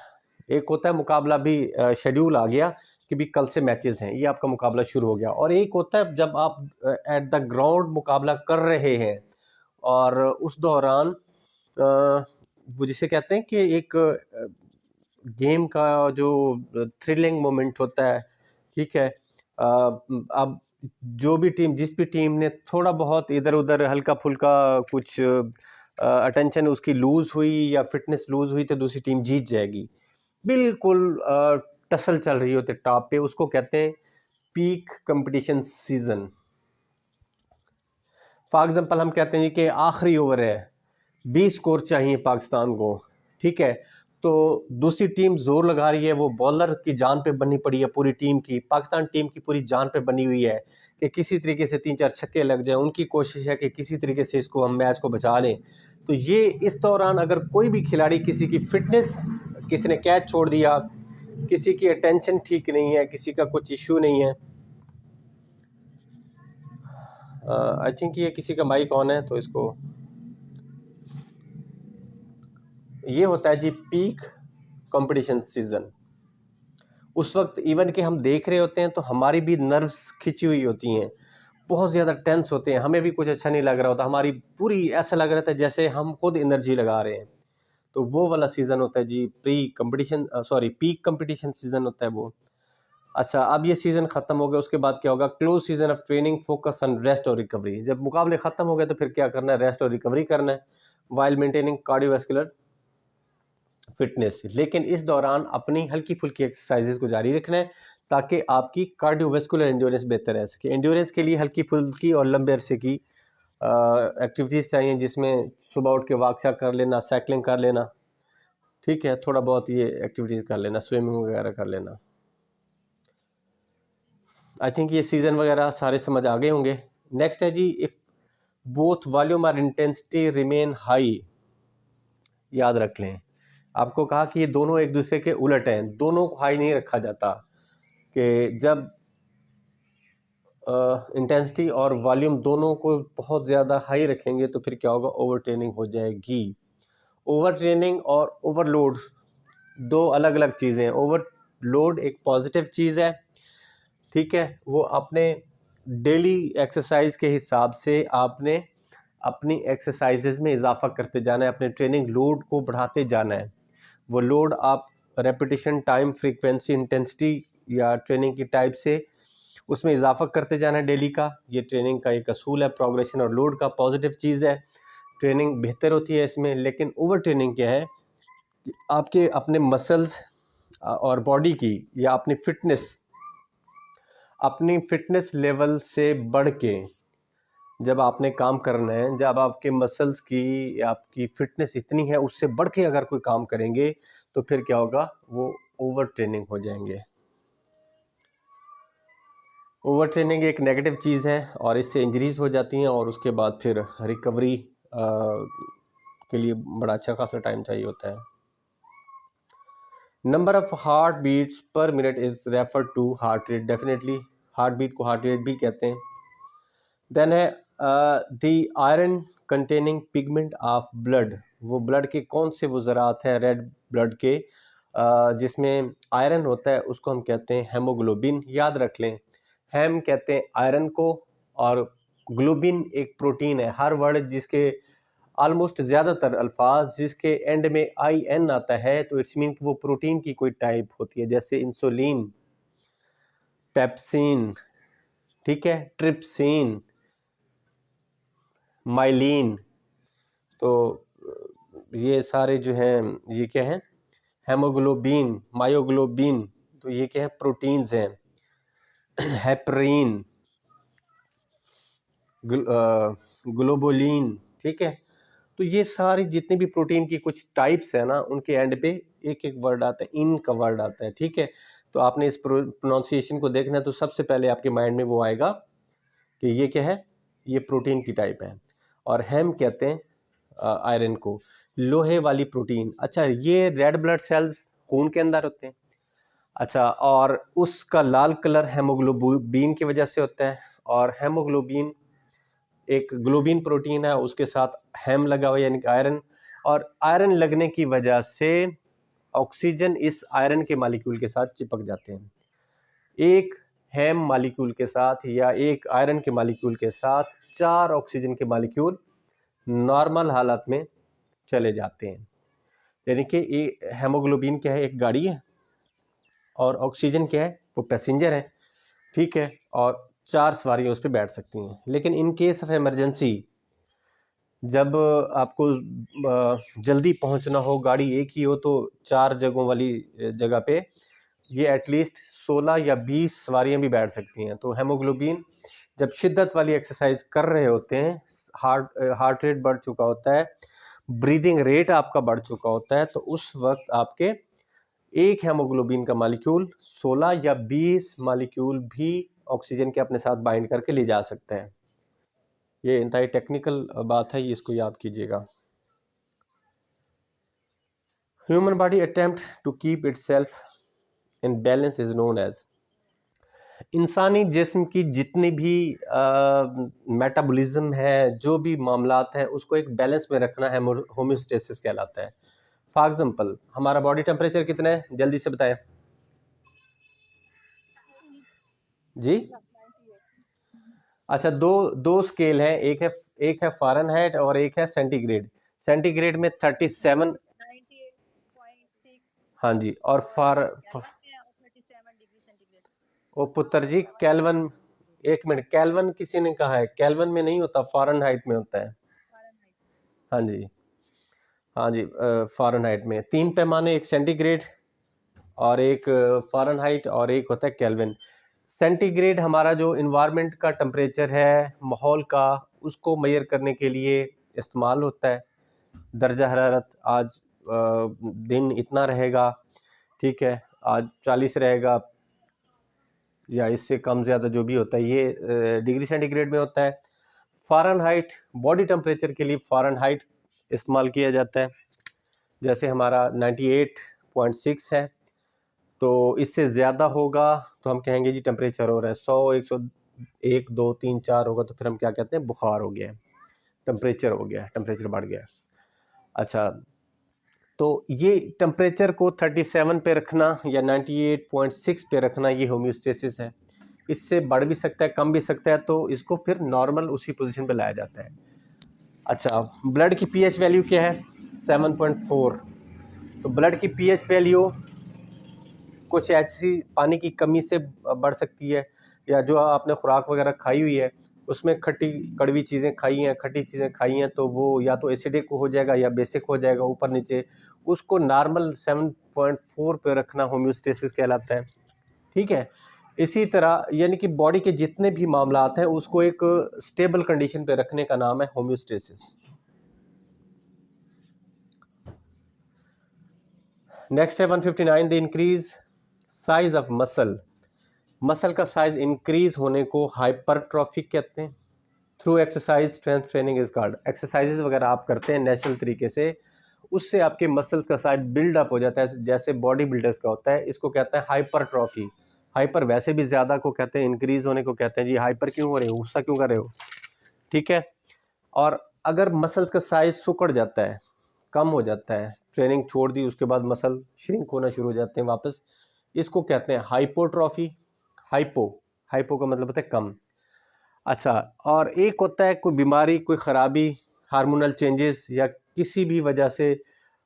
एक होता है मुकाबला भी शेड्यूल आ गया कि भी कल से मैचेस हैं, ये आपका मुकाबला शुरू हो गया। और एक होता है जब आप एट द ग्राउंड मुकाबला कर रहे हैं और उस दौरान वो जिसे कहते हैं कि एक गेम का जो थ्रिलिंग मोमेंट होता है, ठीक है। अब जो भी टीम, जिस भी टीम ने थोड़ा बहुत इधर उधर हल्का फुल्का कुछ अटेंशन उसकी लूज हुई या फिटनेस लूज हुई तो दूसरी टीम जीत जाएगी। बिल्कुल टसल चल रही होती है टॉप पे, उसको कहते हैं peak competition season. For example हम कहते हैं कि आखिरी ओवर है, 20 स्कोर चाहिए पाकिस्तान को, ठीक है। तो दूसरी टीम जोर लगा रही है, वो बॉलर की जान पे बनी पड़ी है पूरी टीम की, पाकिस्तान टीम की पूरी जान पे बनी हुई है कि किसी तरीके से 3-4 छक्के लग जाए। उनकी कोशिश है कि किसी तरीके से इसको हम मैच को बचा लें। तो ये इस दौरान अगर कोई भी खिलाड़ी, किसी की फिटनेस, किसी ने कैच छोड़ दिया, किसी की अटेंशन ठीक नहीं है, किसी का कुछ इशू नहीं है, आई थिंक ये किसी का माइक ऑन है तो इसको, ये होता है जी पीक कंपटीशन सीजन। उस वक्त इवन कि हम देख रहे होते हैं तो हमारी भी नर्व्स खिंची हुई होती हैं, बहुत ज़्यादा टेंस होते हैं, हमें भी कुछ अच्छा नहीं लग रहा होता, हमारी पूरी ऐसा लग रहा था जैसे हम खुद एनर्जी लगा रहे हैं। तो वो वाला सीज़न होता है जी pre competition, sorry peak competition season होता है वो। अच्छा, अब ये सीज़न ख़त्म हो गया, उसके बाद क्या होगा? Close season off training, focus on rest और रिकवरी। जब मुकाबले ख़त्म हो गए तो फिर क्या करना है? रेस्ट और रिकवरी करना है, वाइल मेंटेनिंग कार्डियोवैस्कुलर फिटनेस। लेकिन इस दौरान अपनी हल्की फुल्की एक्सरसाइजेज को जारी रखना है ताकि आपकी कार्डियोवैस्कुलर एंड्योरेंस बेहतर रह सके। एंड्योरेंस के लिए हल्की फुल्की और लंबे अरसे की एक्टिविटीज़ चाहिए, जिसमें सुबह उठ के वॉक कर लेना, साइकिलिंग कर लेना, ठीक है, थोड़ा बहुत ये एक्टिविटीज़ कर लेना, स्विमिंग वगैरह कर लेना। आई थिंक ये सीज़न वगैरह सारे समझ आ गए होंगे। नेक्स्ट है जी इफ़ बोथ वॉल्यूम और इंटेंसिटी रिमेन हाई। याद रख लें, आपको कहा कि ये दोनों एक दूसरे के उलट हैं, दोनों को हाई नहीं रखा जाता, कि जब इंटेंसिटी और वॉल्यूम दोनों को बहुत ज़्यादा हाई रखेंगे तो फिर क्या होगा? ओवर ट्रेनिंग हो जाएगी। ओवर ट्रेनिंग और ओवरलोड दो अलग अलग चीज़ें हैं। ओवरलोड एक पॉजिटिव चीज़ है, ठीक है, वो अपने डेली एक्सरसाइज के हिसाब से आपने अपनी एक्सरसाइजेज में इजाफा करते जाना है, अपने ट्रेनिंग लोड को बढ़ाते जाना है। वो लोड आप रेपिटेशन, टाइम, फ्रीक्वेंसी, इंटेंसिटी या ट्रेनिंग की टाइप से उसमें इजाफा करते जाना है डेली का। ये ट्रेनिंग का एक असूल है, प्रोग्रेशन और लोड का पॉजिटिव चीज़ है, ट्रेनिंग बेहतर होती है इसमें। लेकिन ओवर ट्रेनिंग क्या है कि आपके अपने मसल्स और बॉडी की या अपनी फिटनेस लेवल से बढ़ के जब आपने काम करना है, जब आपके मसल्स की या आपकी फिटनेस इतनी है उससे बढ़ के अगर कोई काम करेंगे तो फिर क्या होगा? वो ओवर ट्रेनिंग हो जाएंगे। ओवर ट्रेनिंग एक नेगेटिव चीज़ है और इससे इंजरीज हो जाती हैं और उसके बाद फिर रिकवरी के लिए बड़ा अच्छा खासा टाइम चाहिए होता है। Number of heart beats per minute is refer to heart rate. Definitely heart beat को हार्ट रेट भी कहते हैं। देन है the iron containing pigment of blood. वो ब्लड के कौन से वो ज़रात हैं रेड ब्लड के जिसमें आयरन होता है, उसको हम कहते हैं हेमोग्लोबिन। याद रख लें, हेम कहते हैं आयरन को और ग्लोबिन एक प्रोटीन है। हर वर्ड जिसके ऑलमोस्ट ज़्यादातर अल्फाज जिसके एंड में IN आता है तो इट्स मीन कि वो प्रोटीन की कोई टाइप होती है, जैसे इंसुलिन, पेप्सिन, ठीक है, ट्रिप्सिन, माइलिन, तो ये सारे जो हैं ये क्या हैं, हेमोग्लोबिन, मायोग्लोबिन, तो ये क्या है, प्रोटीन्स हैं, हेपरिन, ग्लोबुलिन, ठीक है। तो ये सारी जितने भी प्रोटीन की कुछ टाइप्स है ना, उनके एंड पे एक एक वर्ड आता है, इन का वर्ड आता है, ठीक है। तो आपने इस प्रोनाउंसिएशन को देखना है तो सबसे पहले आपके माइंड में वो आएगा कि ये क्या है, ये प्रोटीन की टाइप है। और हेम कहते हैं आयरन को, लोहे वाली प्रोटीन। अच्छा, ये रेड ब्लड सेल्स खून के अंदर होते हैं। अच्छा, और उसका लाल कलर हेमोग्लोबिन की वजह से होता है, और हेमोग्लोबिन एक ग्लोबिन प्रोटीन है, उसके साथ हेम लगा हुआ यानी कि आयरन, और आयरन लगने की वजह से ऑक्सीजन इस आयरन के मॉलिक्यूल के साथ चिपक जाते हैं। एक हेम मॉलिक्यूल के साथ या एक आयरन के मॉलिक्यूल के साथ 4 ऑक्सीजन के मॉलिक्यूल नॉर्मल हालत में चले जाते हैं। यानी कि हेमोग्लोबिन क्या है, एक गाड़ी है, और ऑक्सीजन क्या है, वो पैसेंजर है, ठीक है, और 4 सवारियाँ उस पर बैठ सकती हैं। लेकिन इन केस ऑफ इमरजेंसी, जब आपको जल्दी पहुंचना हो, गाड़ी एक ही हो, तो 4 जगहों वाली जगह पे ये एटलीस्ट 16 या 20 सवारियां भी बैठ सकती हैं। तो हेमोग्लोबिन जब शिद्दत वाली एक्सरसाइज कर रहे होते हैं, हार्ट रेट बढ़ चुका होता है, ब्रीदिंग रेट आपका बढ़ चुका होता है, तो उस वक्त आपके एक हेमोग्लोबिन का मॉलिक्यूल 16 या 20 मॉलिक्यूल भी ऑक्सीजन के अपने साथ बाइंड करके ले जा सकता है। ये इंतहाई टेक्निकल बात है, ये इसको याद कीजिएगा। Human body attempt to keep itself in balance is known as, इंसानी जिस्म की जितनी भी मेटाबॉलिज्म है, जो भी मामलात हैं, उसको एक बैलेंस में रखना है, होम्योस्टेसिस कहलाता है। फॉर एग्जांपल, हमारा बॉडी टेम्परेचर कितना है, जल्दी से बताएं जी। 98। अच्छा, दो स्केल हैं, एक है फ़ारेनहाइट और एक है सेंटीग्रेड। सेंटीग्रेड में 37, 98.6 हाँ जी, और केल्विन में और 37 डिग्री सेंटीग्रेड। ओ पुत्र जी, केल्विन, एक मिनट, केल्विन किसी ने कहा है, केल्विन में नहीं होता, फ़ारेनहाइट में होता है। फ़ारेनहाइट। हाँ जी, हाँ जी, फ़ारेनहाइट में 3 पैमाने, एक सेंटीग्रेड और एक फ़ारेनहाइट और एक होता है केल्विन। सेंटीग्रेड हमारा जो इन्वायरमेंट का टेम्परेचर है, माहौल का, उसको मेजर करने के लिए इस्तेमाल होता है। दर्जा हरारत आज दिन इतना रहेगा, ठीक है, आज 40 रहेगा या इससे कम ज़्यादा जो भी होता है, ये डिग्री सेंटीग्रेड में होता है। फ़ारेनहाइट, बॉडी टेम्परेचर के लिए फ़ारेनहाइट इस्तेमाल किया जाता है। जैसे हमारा 98.6 है, तो इससे ज़्यादा होगा तो हम कहेंगे जी टेम्परेचर हो रहा है 100, 101, 2, 3, 4 होगा तो फिर हम क्या कहते हैं, बुखार हो गया है, टेम्परेचर हो गया है, टेम्परेचर बढ़ गया है। अच्छा, तो ये टेम्परेचर को 37 पे रखना या 98.6 पे रखना, ये होम्योस्टेसिस है। इससे बढ़ भी सकता है, कम भी सकता है, तो इसको फिर नॉर्मल उसी पोजीशन पे लाया जाता है। अच्छा, ब्लड की पीएच वैल्यू क्या है, 7.4। तो ब्लड की पीएच वैल्यू कुछ ऐसी पानी की कमी से बढ़ सकती है, या जो आपने खुराक वगैरह खाई हुई है, उसमें खट्टी कड़वी चीज़ें खाई हैं, खट्टी चीज़ें खाई हैं, तो वो या तो एसिडिक हो जाएगा या बेसिक हो जाएगा, ऊपर नीचे। उसको नॉर्मल 7.4 पे रखना होम्योस्टेसिस कहलाता है, ठीक है। इसी तरह यानी कि बॉडी के जितने भी मामलात हैं, उसको एक स्टेबल कंडीशन पे रखने का नाम है होम्योस्टेसिस। नेक्स्ट है 159, the increase size of muscle. Muscle का साइज इंक्रीज होने को हाइपरट्रॉफी कहते हैं। Through exercise strength training is called, exercises वगैरह आप करते हैं नेचुरल तरीके से, उससे आपके मसल्स का साइज बिल्डअप हो जाता है, जैसे बॉडी बिल्डर्स का होता है, इसको कहते हैं हाइपरट्रॉफी। हाइपर वैसे भी ज़्यादा को कहते हैं, इंक्रीज होने को कहते हैं। जी हाइपर क्यों हो रहे हो, गुस्सा क्यों कर रहे हो, ठीक है। और अगर मसल्स का साइज सिकुड़ जाता है, कम हो जाता है, ट्रेनिंग छोड़ दी उसके बाद मसल श्रिंक होना शुरू हो जाते हैं वापस, इसको कहते हैं हाइपोट्रॉफी। हाइपो का मतलब होता है कम। अच्छा, और एक होता है कोई बीमारी, कोई ख़राबी, हार्मोनल चेंजेस, या किसी भी वजह से,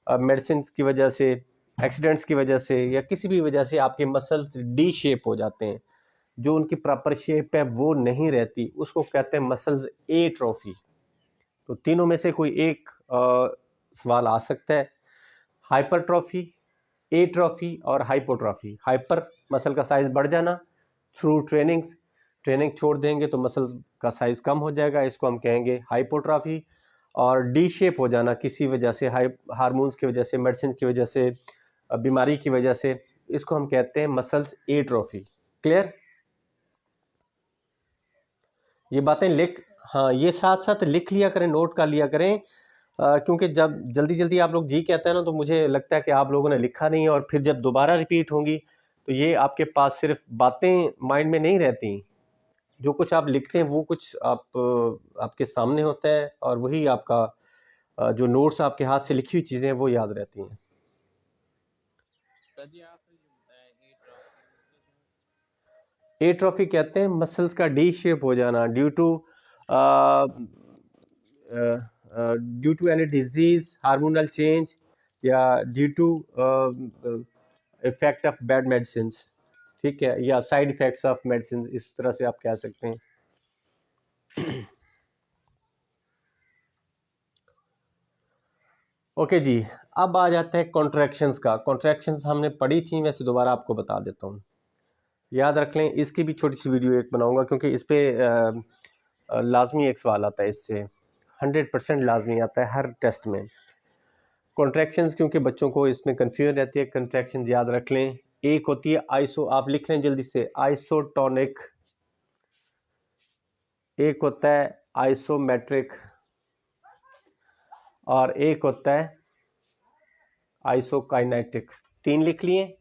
मेडिसिन की वजह से, एक्सीडेंट्स की वजह से, या किसी भी वजह से आपके मसल्स डी शेप हो जाते हैं। जो उनकी प्रॉपर शेप है वो नहीं रहती, उसको कहते हैं मसल्स एट्रोफी। तो तीनों में से कोई एक सवाल आ सकता है, हाइपरट्रॉफी, एट्रोफी और हाइपोट्रॉफी। हाइपर मसल का साइज बढ़ जाना थ्रू ट्रेनिंग छोड़ देंगे तो मसल का साइज कम हो जाएगा, इसको हम कहेंगे हाइपोट्रॉफी। और डी शेप हो जाना किसी वजह से, हार्मोन्स की वजह से, मेडिसिन की वजह से, बीमारी की वजह से, इसको हम कहते हैं मसल्स एट्रोफी। क्लियर? ये बातें लिख, हाँ ये साथ साथ लिख लिया करें, नोट कर लिया करें, क्योंकि जब जल्दी जल्दी आप लोग जी कहते हैं ना तो मुझे लगता है कि आप लोगों ने लिखा नहीं है, और फिर जब दोबारा रिपीट होंगी तो ये आपके पास सिर्फ बातें माइंड में नहीं रहती, जो कुछ आप लिखते हैं वो कुछ आपके सामने होता है, और वही आपका जो नोट्स आपके हाथ से लिखी हुई चीज़ें हैं वो याद रहती हैं। सर जी आपने जो बताया एट्रोफी, एट्रोफी कहते हैं मसल्स का डी शेप हो जाना due to any disease, hormonal change, या due to effect of bad medicine, ठीक है, या साइड इफेक्ट्स ऑफ मेडिसिन, इस तरह से आप कह सकते हैं। ओके जी, अब आ जाता है कॉन्ट्रैक्शंस का। कॉन्ट्रैक्शंस हमने पढ़ी थी, वैसे दोबारा आपको बता देता हूँ, याद रख लें। इसकी भी छोटी सी वीडियो एक बनाऊंगा, क्योंकि इस पर लाजमी एक सवाल आता है, इससे 100% लाजमी आता है हर टेस्ट में कॉन्ट्रैक्शंस, क्योंकि बच्चों को इसमें कन्फ्यूजन रहती है। कॉन्ट्रैक्शंस याद रख लें, एक होती है आइसो, आप लिख लें जल्दी से, आइसोटोनिक, एक होता है आइसोमेट्रिक, और एक होता है आइसोकाइनेटिक। 3 लिख लिए।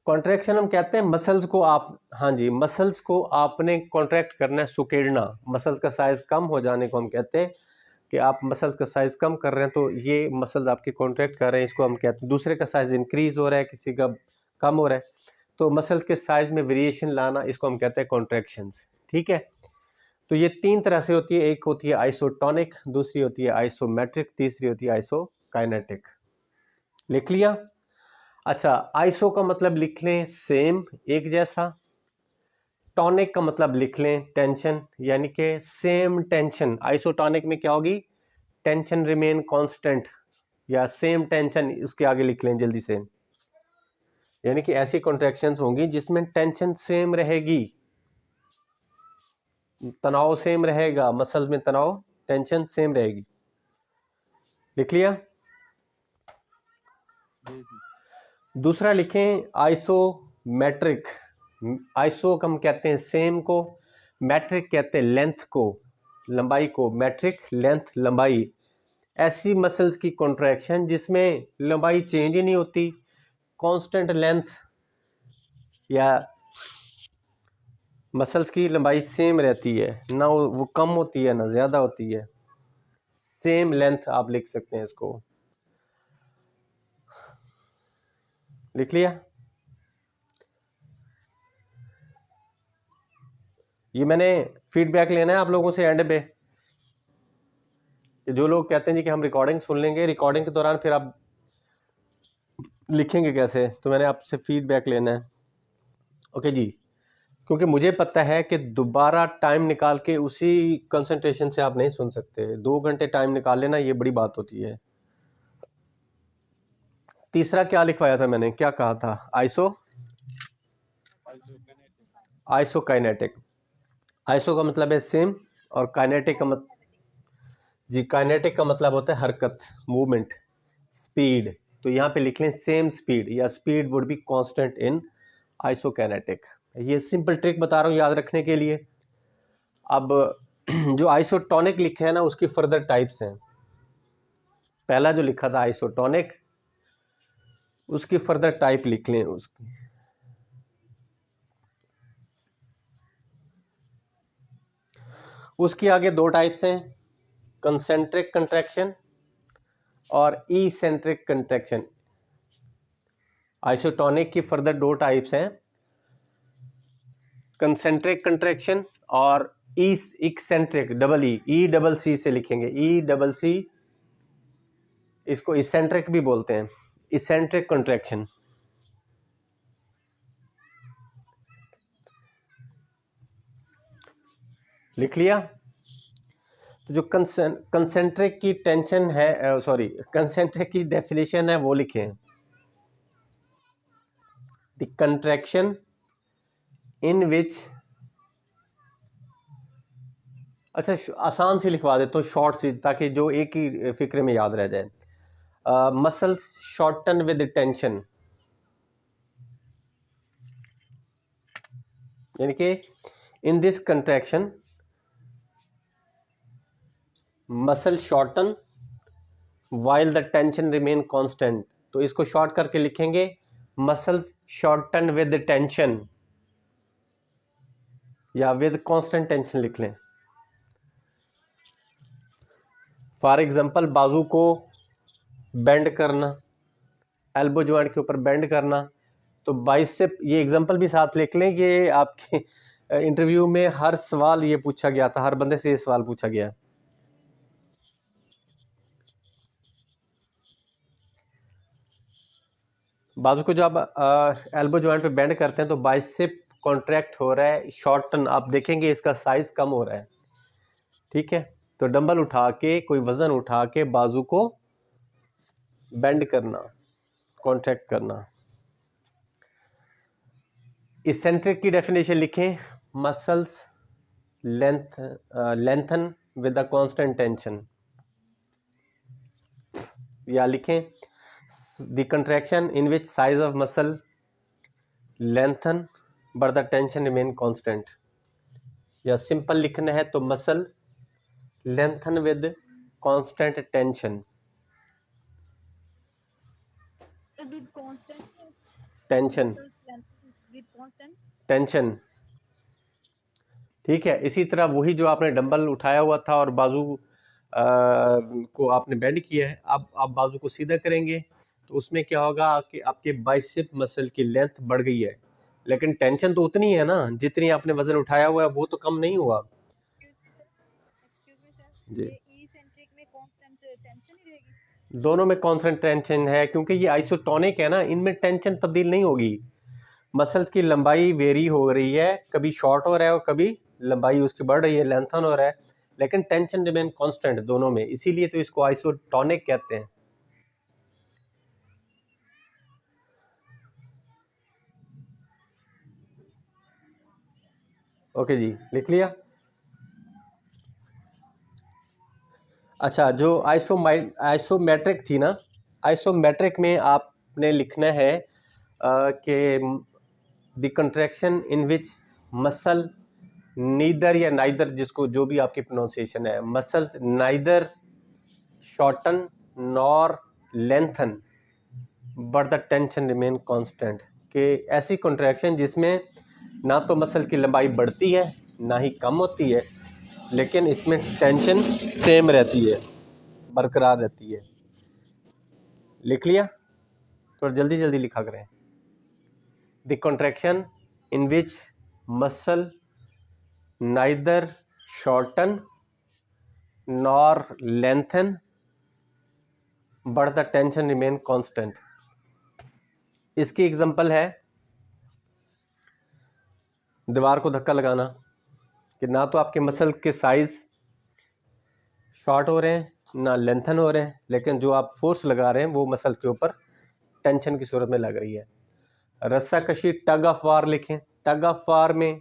कॉन्ट्रैक्शन हम कहते हैं मसल्स को आप, हाँ जी, मसल्स को आपने कॉन्ट्रैक्ट करना है, सुकेड़ना। मसल्स का साइज कम हो जाने को हम कहते हैं कि आप मसल्स का साइज कम कर रहे हैं, तो ये मसल्स आपके कॉन्ट्रैक्ट कर रहे हैं, इसको हम कहते हैं। दूसरे का साइज इंक्रीज हो रहा है, किसी का कम हो रहा है, तो मसल्स के साइज में वेरिएशन लाना, इसको हम कहते हैं कॉन्ट्रैक्शंस, ठीक है। तो ये 3 तरह से होती है, एक होती है आइसोटोनिक, दूसरी होती है आइसोमेट्रिक, तीसरी होती है आइसोकाइनेटिक। लिख लिया? अच्छा, आइसो का मतलब लिख लें सेम, एक जैसा। टॉनिक का मतलब लिख लें टेंशन, यानी कि सेम टेंशन। आइसोटॉनिक में क्या होगी? टेंशन रिमेन कांस्टेंट, या सेम टेंशन, इसके आगे लिख लें जल्दी से। यानी कि ऐसी कॉन्ट्रैक्शंस होंगी जिसमें टेंशन सेम रहेगी, तनाव सेम रहेगा, मसल में तनाव, टेंशन सेम रहेगी। लिख लिया? दूसरा लिखें आइसोमेट्रिक। आइसो हम कहते हैं सेम को, मैट्रिक कहते हैं लेंथ को, लंबाई को। मैट्रिक लेंथ, लंबाई। ऐसी मसल्स की कॉन्ट्रैक्शन जिसमें लंबाई चेंज ही नहीं होती, कांस्टेंट लेंथ, या मसल्स की लंबाई सेम रहती है, ना वो कम होती है ना ज़्यादा होती है, सेम लेंथ आप लिख सकते हैं इसको। लिख लिया? ये मैंने फीडबैक लेना है आप लोगों से एंड पे, जो लोग कहते हैं जी कि हम रिकॉर्डिंग सुन लेंगे, रिकॉर्डिंग के दौरान फिर आप लिखेंगे कैसे, तो मैंने आपसे फीडबैक लेना है। ओके जी, क्योंकि मुझे पता है कि दोबारा टाइम निकाल के उसी कंसंट्रेशन से आप नहीं सुन सकते। 2 घंटे टाइम निकाल लेना, ये बड़ी बात होती है। तीसरा क्या लिखवाया था मैंने, क्या कहा था? आइसोकाइनेटिक। आइसो का मतलब है सेम, और काइनेटिक का जी, काइनेटिक का मतलब होता है हरकत, मूवमेंट, स्पीड। तो यहाँ पे लिख लें सेम स्पीड, या speed would be constant in isokinetic. ये सिंपल ट्रिक बता रहा हूँ याद रखने के लिए। अब जो आइसोटोनिक लिखा है ना, उसकी फर्दर टाइप्स हैं। पहला जो लिखा था आइसोटोनिक, उसकी फर्दर टाइप लिख लें उसकी। उसकी आगे 2 टाइप्स हैं, कंसेंट्रिक कंट्रैक्शन और इसेंट्रिक कंट्रैक्शन। आइसोटोनिक की फर्दर 2 टाइप्स हैं, कंसेंट्रिक कंट्रैक्शन और eccentric, double E double C से लिखेंगे, ई डबल सी, इसको इसेंट्रिक भी बोलते हैं। इसेंट्रिक कॉन्ट्रैक्शन, लिख लिया। तो जो कंसेंट्रिक की टेंशन है, सॉरी कंसेंट्रिक की डेफिनेशन है वो लिखें। द कंट्रैक्शन इन विच, अच्छा आसान सी लिखवा देता हूँ, शॉर्ट सी, ताकि जो एक ही फिक्रे में याद रह जाए। मसल्स शॉर्टन विद टेंशन, यानी कि in this contraction muscle shorten while the tension remain constant. तो इसको शॉर्ट करके लिखेंगे मसल्स शॉर्टन विद टेंशन, या विद कांस्टेंट टेंशन लिख लें। फॉर एग्जांपल बाजू को बेंड करना, एल्बो जॉइंट के ऊपर बेंड करना, तो बाइसेप, ये एग्जांपल भी साथ लिख लें। ये आपके इंटरव्यू में हर सवाल ये पूछा गया था, हर बंदे से ये सवाल पूछा गया। बाजू को जब एल्बो जॉइंट पे बेंड करते हैं तो बाइसेप कॉन्ट्रैक्ट हो रहा है, शॉर्टन, आप देखेंगे इसका साइज कम हो रहा है, ठीक है। तो डंबल उठा के, कोई वजन उठा के बाजू को बेंड करना, कॉन्ट्रैक्ट करना। इसेंट्रिक की डेफिनेशन लिखें, muscles lengthen with a constant tension, या लिखें the contraction in which size of muscle lengthen but the tension remain constant, या सिंपल लिखना है तो muscle lengthen with constant tension, with constant tension muscle length with constant tension, ठीक है। इसी तरह वही जो आपने डंबल उठाया हुआ था और बाजू को आपने बेंड किया है, अब आप बाजू को सीधा करेंगे तो उसमें क्या होगा कि आपके बाइसेप मसल की लेंथ बढ़ गई है, लेकिन टेंशन तो उतनी है ना जितनी आपने वजन उठाया हुआ है, वो तो कम नहीं हुआ एक्सक्यूज मी सर, जी। ये इसेंट्रिक में कांस्टेंट टेंशन ही रहेगी। दोनों में कांस्टेंट टेंशन है, क्योंकि ये आइसोटोनिक है ना, इनमें टेंशन तब्दील नहीं होगी। मसल्स की लंबाई वेरी हो रही है, कभी शॉर्ट हो रहा है और कभी लंबाई उसकी बढ़ रही है, लेंथन हो रहा है, लेकिन टेंशन रिमेन कांस्टेंट दोनों में, इसीलिए तो इसको आइसोटोनिक कहते हैं। ओके जी, लिख लिया। अच्छा, जो आइसोमेट्रिक थी ना, आइसोमेट्रिक में आपने लिखना है कि the contraction in which muscle neither या नाइदर, जिसको जो भी आपकी प्रोनाउंसिएशन है, muscles neither shorten nor lengthen but the tension remain constant, कि ऐसी कॉन्ट्रैक्शन जिसमें ना तो मसल की लंबाई बढ़ती है ना ही कम होती है, लेकिन इसमें टेंशन सेम रहती है, बरकरार रहती है। लिख लिया? थोड़ा जल्दी जल्दी लिखा करें। The contraction in which muscle neither shorten nor lengthen but the tension remain constant. इसकी एग्जांपल है दीवार को धक्का लगाना, कि ना तो आपके मसल के साइज शॉर्ट हो रहे हैं ना लेंथन हो रहे हैं, लेकिन जो आप फोर्स लगा रहे हैं वो मसल के ऊपर टेंशन की सूरत में लग रही है। रस्सा कशी, टग ऑफ वार लिखें। टग ऑफ वार में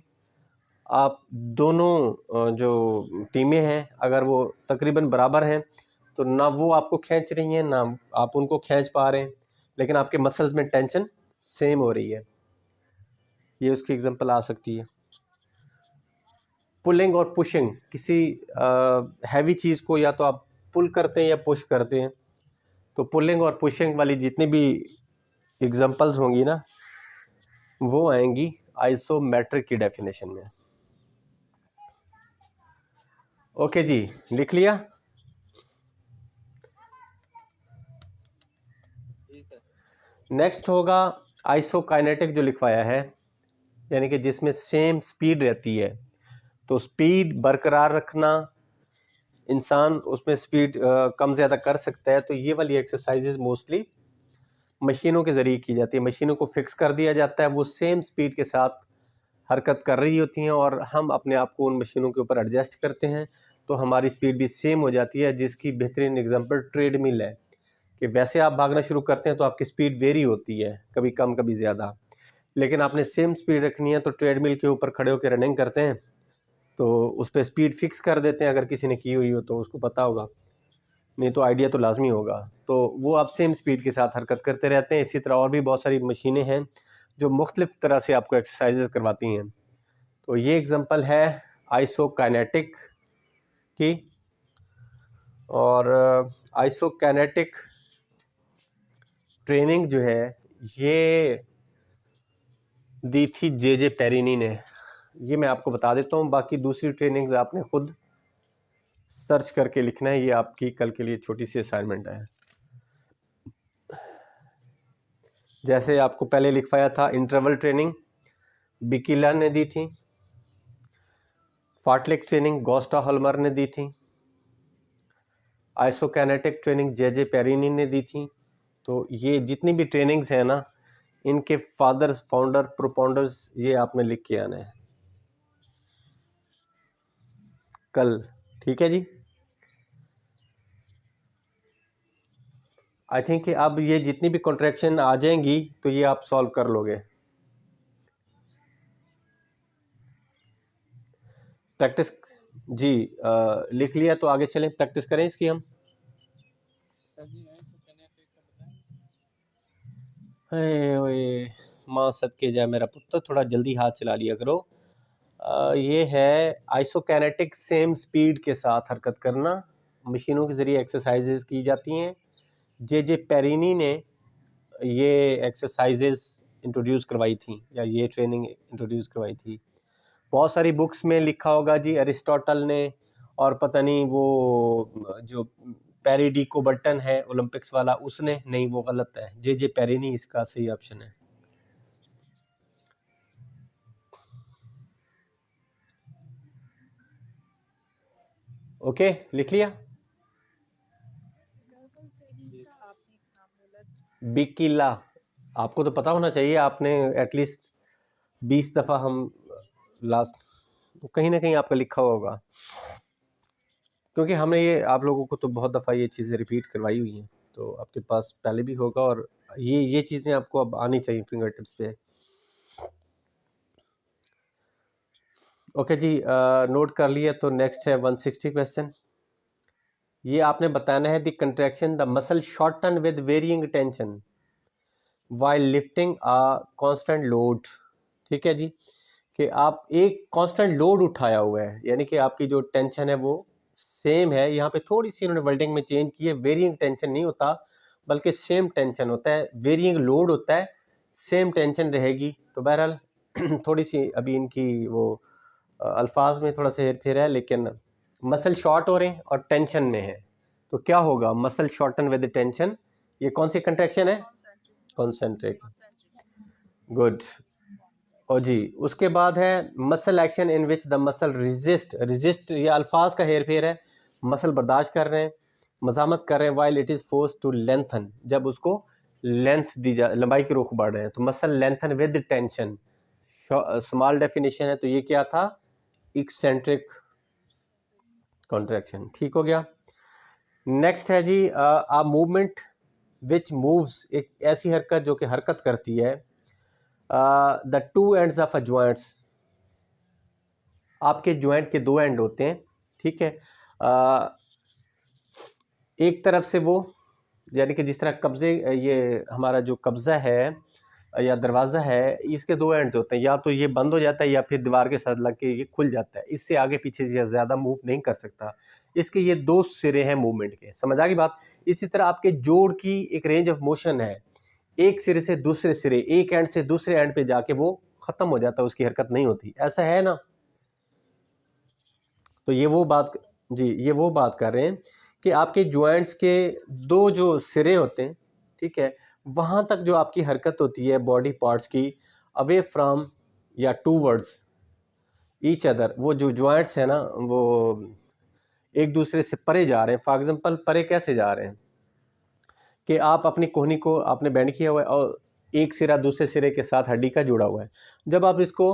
आप दोनों जो टीमें हैं अगर वो तकरीबन बराबर हैं तो ना वो आपको खींच रही हैं ना आप उनको खींच पा रहे हैं, लेकिन आपके मसल्स में टेंशन सेम हो रही है। ये उसकी एग्जांपल आ सकती है। पुलिंग और पुशिंग, किसी हैवी चीज़ को या तो आप पुल करते हैं या पुश करते हैं, तो पुलिंग और पुशिंग वाली जितनी भी एग्जांपल्स होंगी ना वो आएंगी आइसोमेट्रिक की डेफिनेशन में। ओके जी, लिख लिया? नेक्स्ट होगा आइसोकाइनेटिक जो लिखवाया है, यानी कि जिसमें सेम स्पीड रहती है, तो स्पीड बरकरार रखना, इंसान उसमें स्पीड कम ज़्यादा कर सकता है, तो ये वाली एक्सरसाइजेज मोस्टली मशीनों के ज़रिए की जाती है। मशीनों को फिक्स कर दिया जाता है, वो सेम स्पीड के साथ हरकत कर रही होती हैं और हम अपने आप को उन मशीनों के ऊपर एडजस्ट करते हैं, तो हमारी स्पीड भी सेम हो जाती है। जिसकी बेहतरीन एग्जांपल ट्रेडमिल है कि वैसे आप भागना शुरू करते हैं तो आपकी स्पीड वेरी होती है, कभी कम कभी ज़्यादा, लेकिन आपने सेम स्पीड रखनी है तो ट्रेडमिल के ऊपर खड़े होकर रनिंग करते हैं तो उस पर स्पीड फिक्स कर देते हैं। अगर किसी ने की हुई हो तो उसको पता होगा, नहीं तो आइडिया तो लाजमी होगा। तो वो आप सेम स्पीड के साथ हरकत करते रहते हैं। इसी तरह और भी बहुत सारी मशीनें हैं जो मुख्तलिफ तरह से आपको एक्सरसाइजेज करवाती हैं। तो ये एग्जांपल है आइसोकाइनेटिक की, और आइसोकाइनेटिक ट्रेनिंग जो है ये दी थी जे पेरिनी ने। ये मैं आपको बता देता हूँ, बाकी दूसरी ट्रेनिंग्स आपने खुद सर्च करके लिखना है। ये आपकी कल के लिए छोटी सी असाइनमेंट है। जैसे आपको पहले लिखवाया था, इंटरवल ट्रेनिंग बिकिला ने दी थी, फार्टलेक ट्रेनिंग गोस्टा हॉलमर ने दी थी, आइसोकाइनेटिक ट्रेनिंग जे पेरिनी ने दी थी। तो ये जितनी भी ट्रेनिंग्स हैं ना, इनके फादर्स, फाउंडर, प्रोपाउंडर्स ये आपने लिख के आना है कल, ठीक है जी। आई थिंक कि अब ये जितनी भी कॉन्ट्रैक्शन आ जाएंगी तो ये आप सॉल्व कर लोगे। प्रैक्टिस जी लिख लिया तो आगे चलें, प्रैक्टिस करें इसकी हम। सर जी आइसोकाइनेटिक का बताएं। ओए माँ सदके जाए मेरा पुत्र, थोड़ा जल्दी हाथ चला लिया करो। ये है आइसोकाइनेटिक, सेम स्पीड के साथ हरकत करना, मशीनों के ज़रिए एक्सरसाइजेज की जाती हैं। जे पेरिनी ने ये एक्सरसाइजेज इंट्रोड्यूस करवाई थी, या ये ट्रेनिंग इंट्रोड्यूस करवाई थी। बहुत सारी बुक्स में लिखा होगा जी अरिस्टोटल ने, और पता नहीं वो जो पेरी डी कोबर्टन है ओलंपिक्स वाला, उसने, नहीं वो गलत है। जे पेरिनी इसका सही ऑप्शन है। ओके, लिख लिया। इंटरवल ट्रेनिंग जी का आपने एक नाम बोला, बिकिला, आपको तो पता होना चाहिए, आपने एटलीस्ट 20 दफ़ा हम लास्ट कहीं ना कहीं आपका लिखा हुआ होगा, क्योंकि हमने ये आप लोगों को तो बहुत दफ़ा ये चीज़ें रिपीट करवाई हुई हैं, तो आपके पास पहले भी होगा। और ये चीज़ें आपको अब आनी चाहिए फिंगर टिप्स पे। ओके जी, नोट कर लिया। तो नेक्स्ट है 160 क्वेश्चन। ये आपने बताना है the contraction the muscle shorten with varying tension while lifting a constant load. ठीक है जी, कि आप एक कांस्टेंट लोड उठाया हुआ है, यानी कि आपकी जो टेंशन है वो सेम है। यहाँ पे थोड़ी सी इन्होंने वर्डिंग में चेंज की है, वेरिंग टेंशन नहीं होता बल्कि सेम टेंशन होता है। वेरिंग लोड होता है, सेम टेंशन रहेगी। तो बहरहाल थोड़ी सी अभी इनकी वो अल्फाज में थोड़ा सा हेर फेर है, लेकिन मसल शॉर्ट हो रहे हैं और टेंशन में है, तो क्या होगा? Muscle shorten with tension. ये कौन सी कंट्रैक्शन है? कॉन्सेंट्रिक। गुड। और जी उसके बाद है muscle action in which the muscle resist. Resist ये अल्फाज का हेर फेर है। मसल बर्दाश्त कर रहे हैं, मजामत कर रहे हैं। While it is force to lengthen, जब उसको लेंथ दी जा, लंबाई के रुख बढ़ रहे हैं। तो muscle lengthen with tension, small definition है। तो ये क्या था? Eccentric contraction. ठीक हो गया। नेक्स्ट है जी आ मूवमेंट विच मूव्स, एक ऐसी हरकत जो कि हरकत करती है the two ends of a joints. आपके जॉइंट के दो एंड होते हैं, ठीक है। एक तरफ से वो, यानी कि जिस तरह कब्जे, ये हमारा जो कब्जा है या दरवाज़ा है, इसके दो एंड्स होते हैं, या तो ये बंद हो जाता है या फिर दीवार के साथ लग के ये खुल जाता है। इससे आगे पीछे ज़्यादा मूव नहीं कर सकता। इसके ये दो सिरे हैं मूवमेंट के, समझ आ गई बात। इसी तरह आपके जोड़ की एक रेंज ऑफ मोशन है, एक सिरे से दूसरे सिरे, एक एंड से दूसरे एंड पे जाके वो खत्म हो जाता है, उसकी हरकत नहीं होती। ऐसा है ना? तो ये वो बात जी, ये वो बात कर रहे हैं कि आपके जॉइंट्स के दो जो सिरे होते हैं, ठीक है, वहाँ तक जो आपकी हरकत होती है बॉडी पार्ट्स की, अवे फ्रॉम या टूवर्ड्स ईच अदर, वो जो जॉइंट्स है ना वो एक दूसरे से परे जा रहे हैं। फॉर एग्जांपल परे कैसे जा रहे हैं? कि आप अपनी कोहनी को आपने बेंड किया हुआ है और एक सिरा दूसरे सिरे के साथ हड्डी का जुड़ा हुआ है। जब आप इसको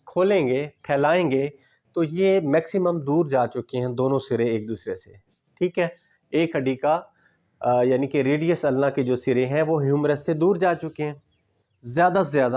खोलेंगे, फैलाएंगे, तो ये मैक्सिमम दूर जा चुके हैं दोनों सिरे एक दूसरे से, ठीक है। एक हड्डी का यानी कि रेडियस अल्ना के जो सिरे हैं वो ह्यूमरस से दूर जा चुके हैं ज़्यादा से ज़्यादा।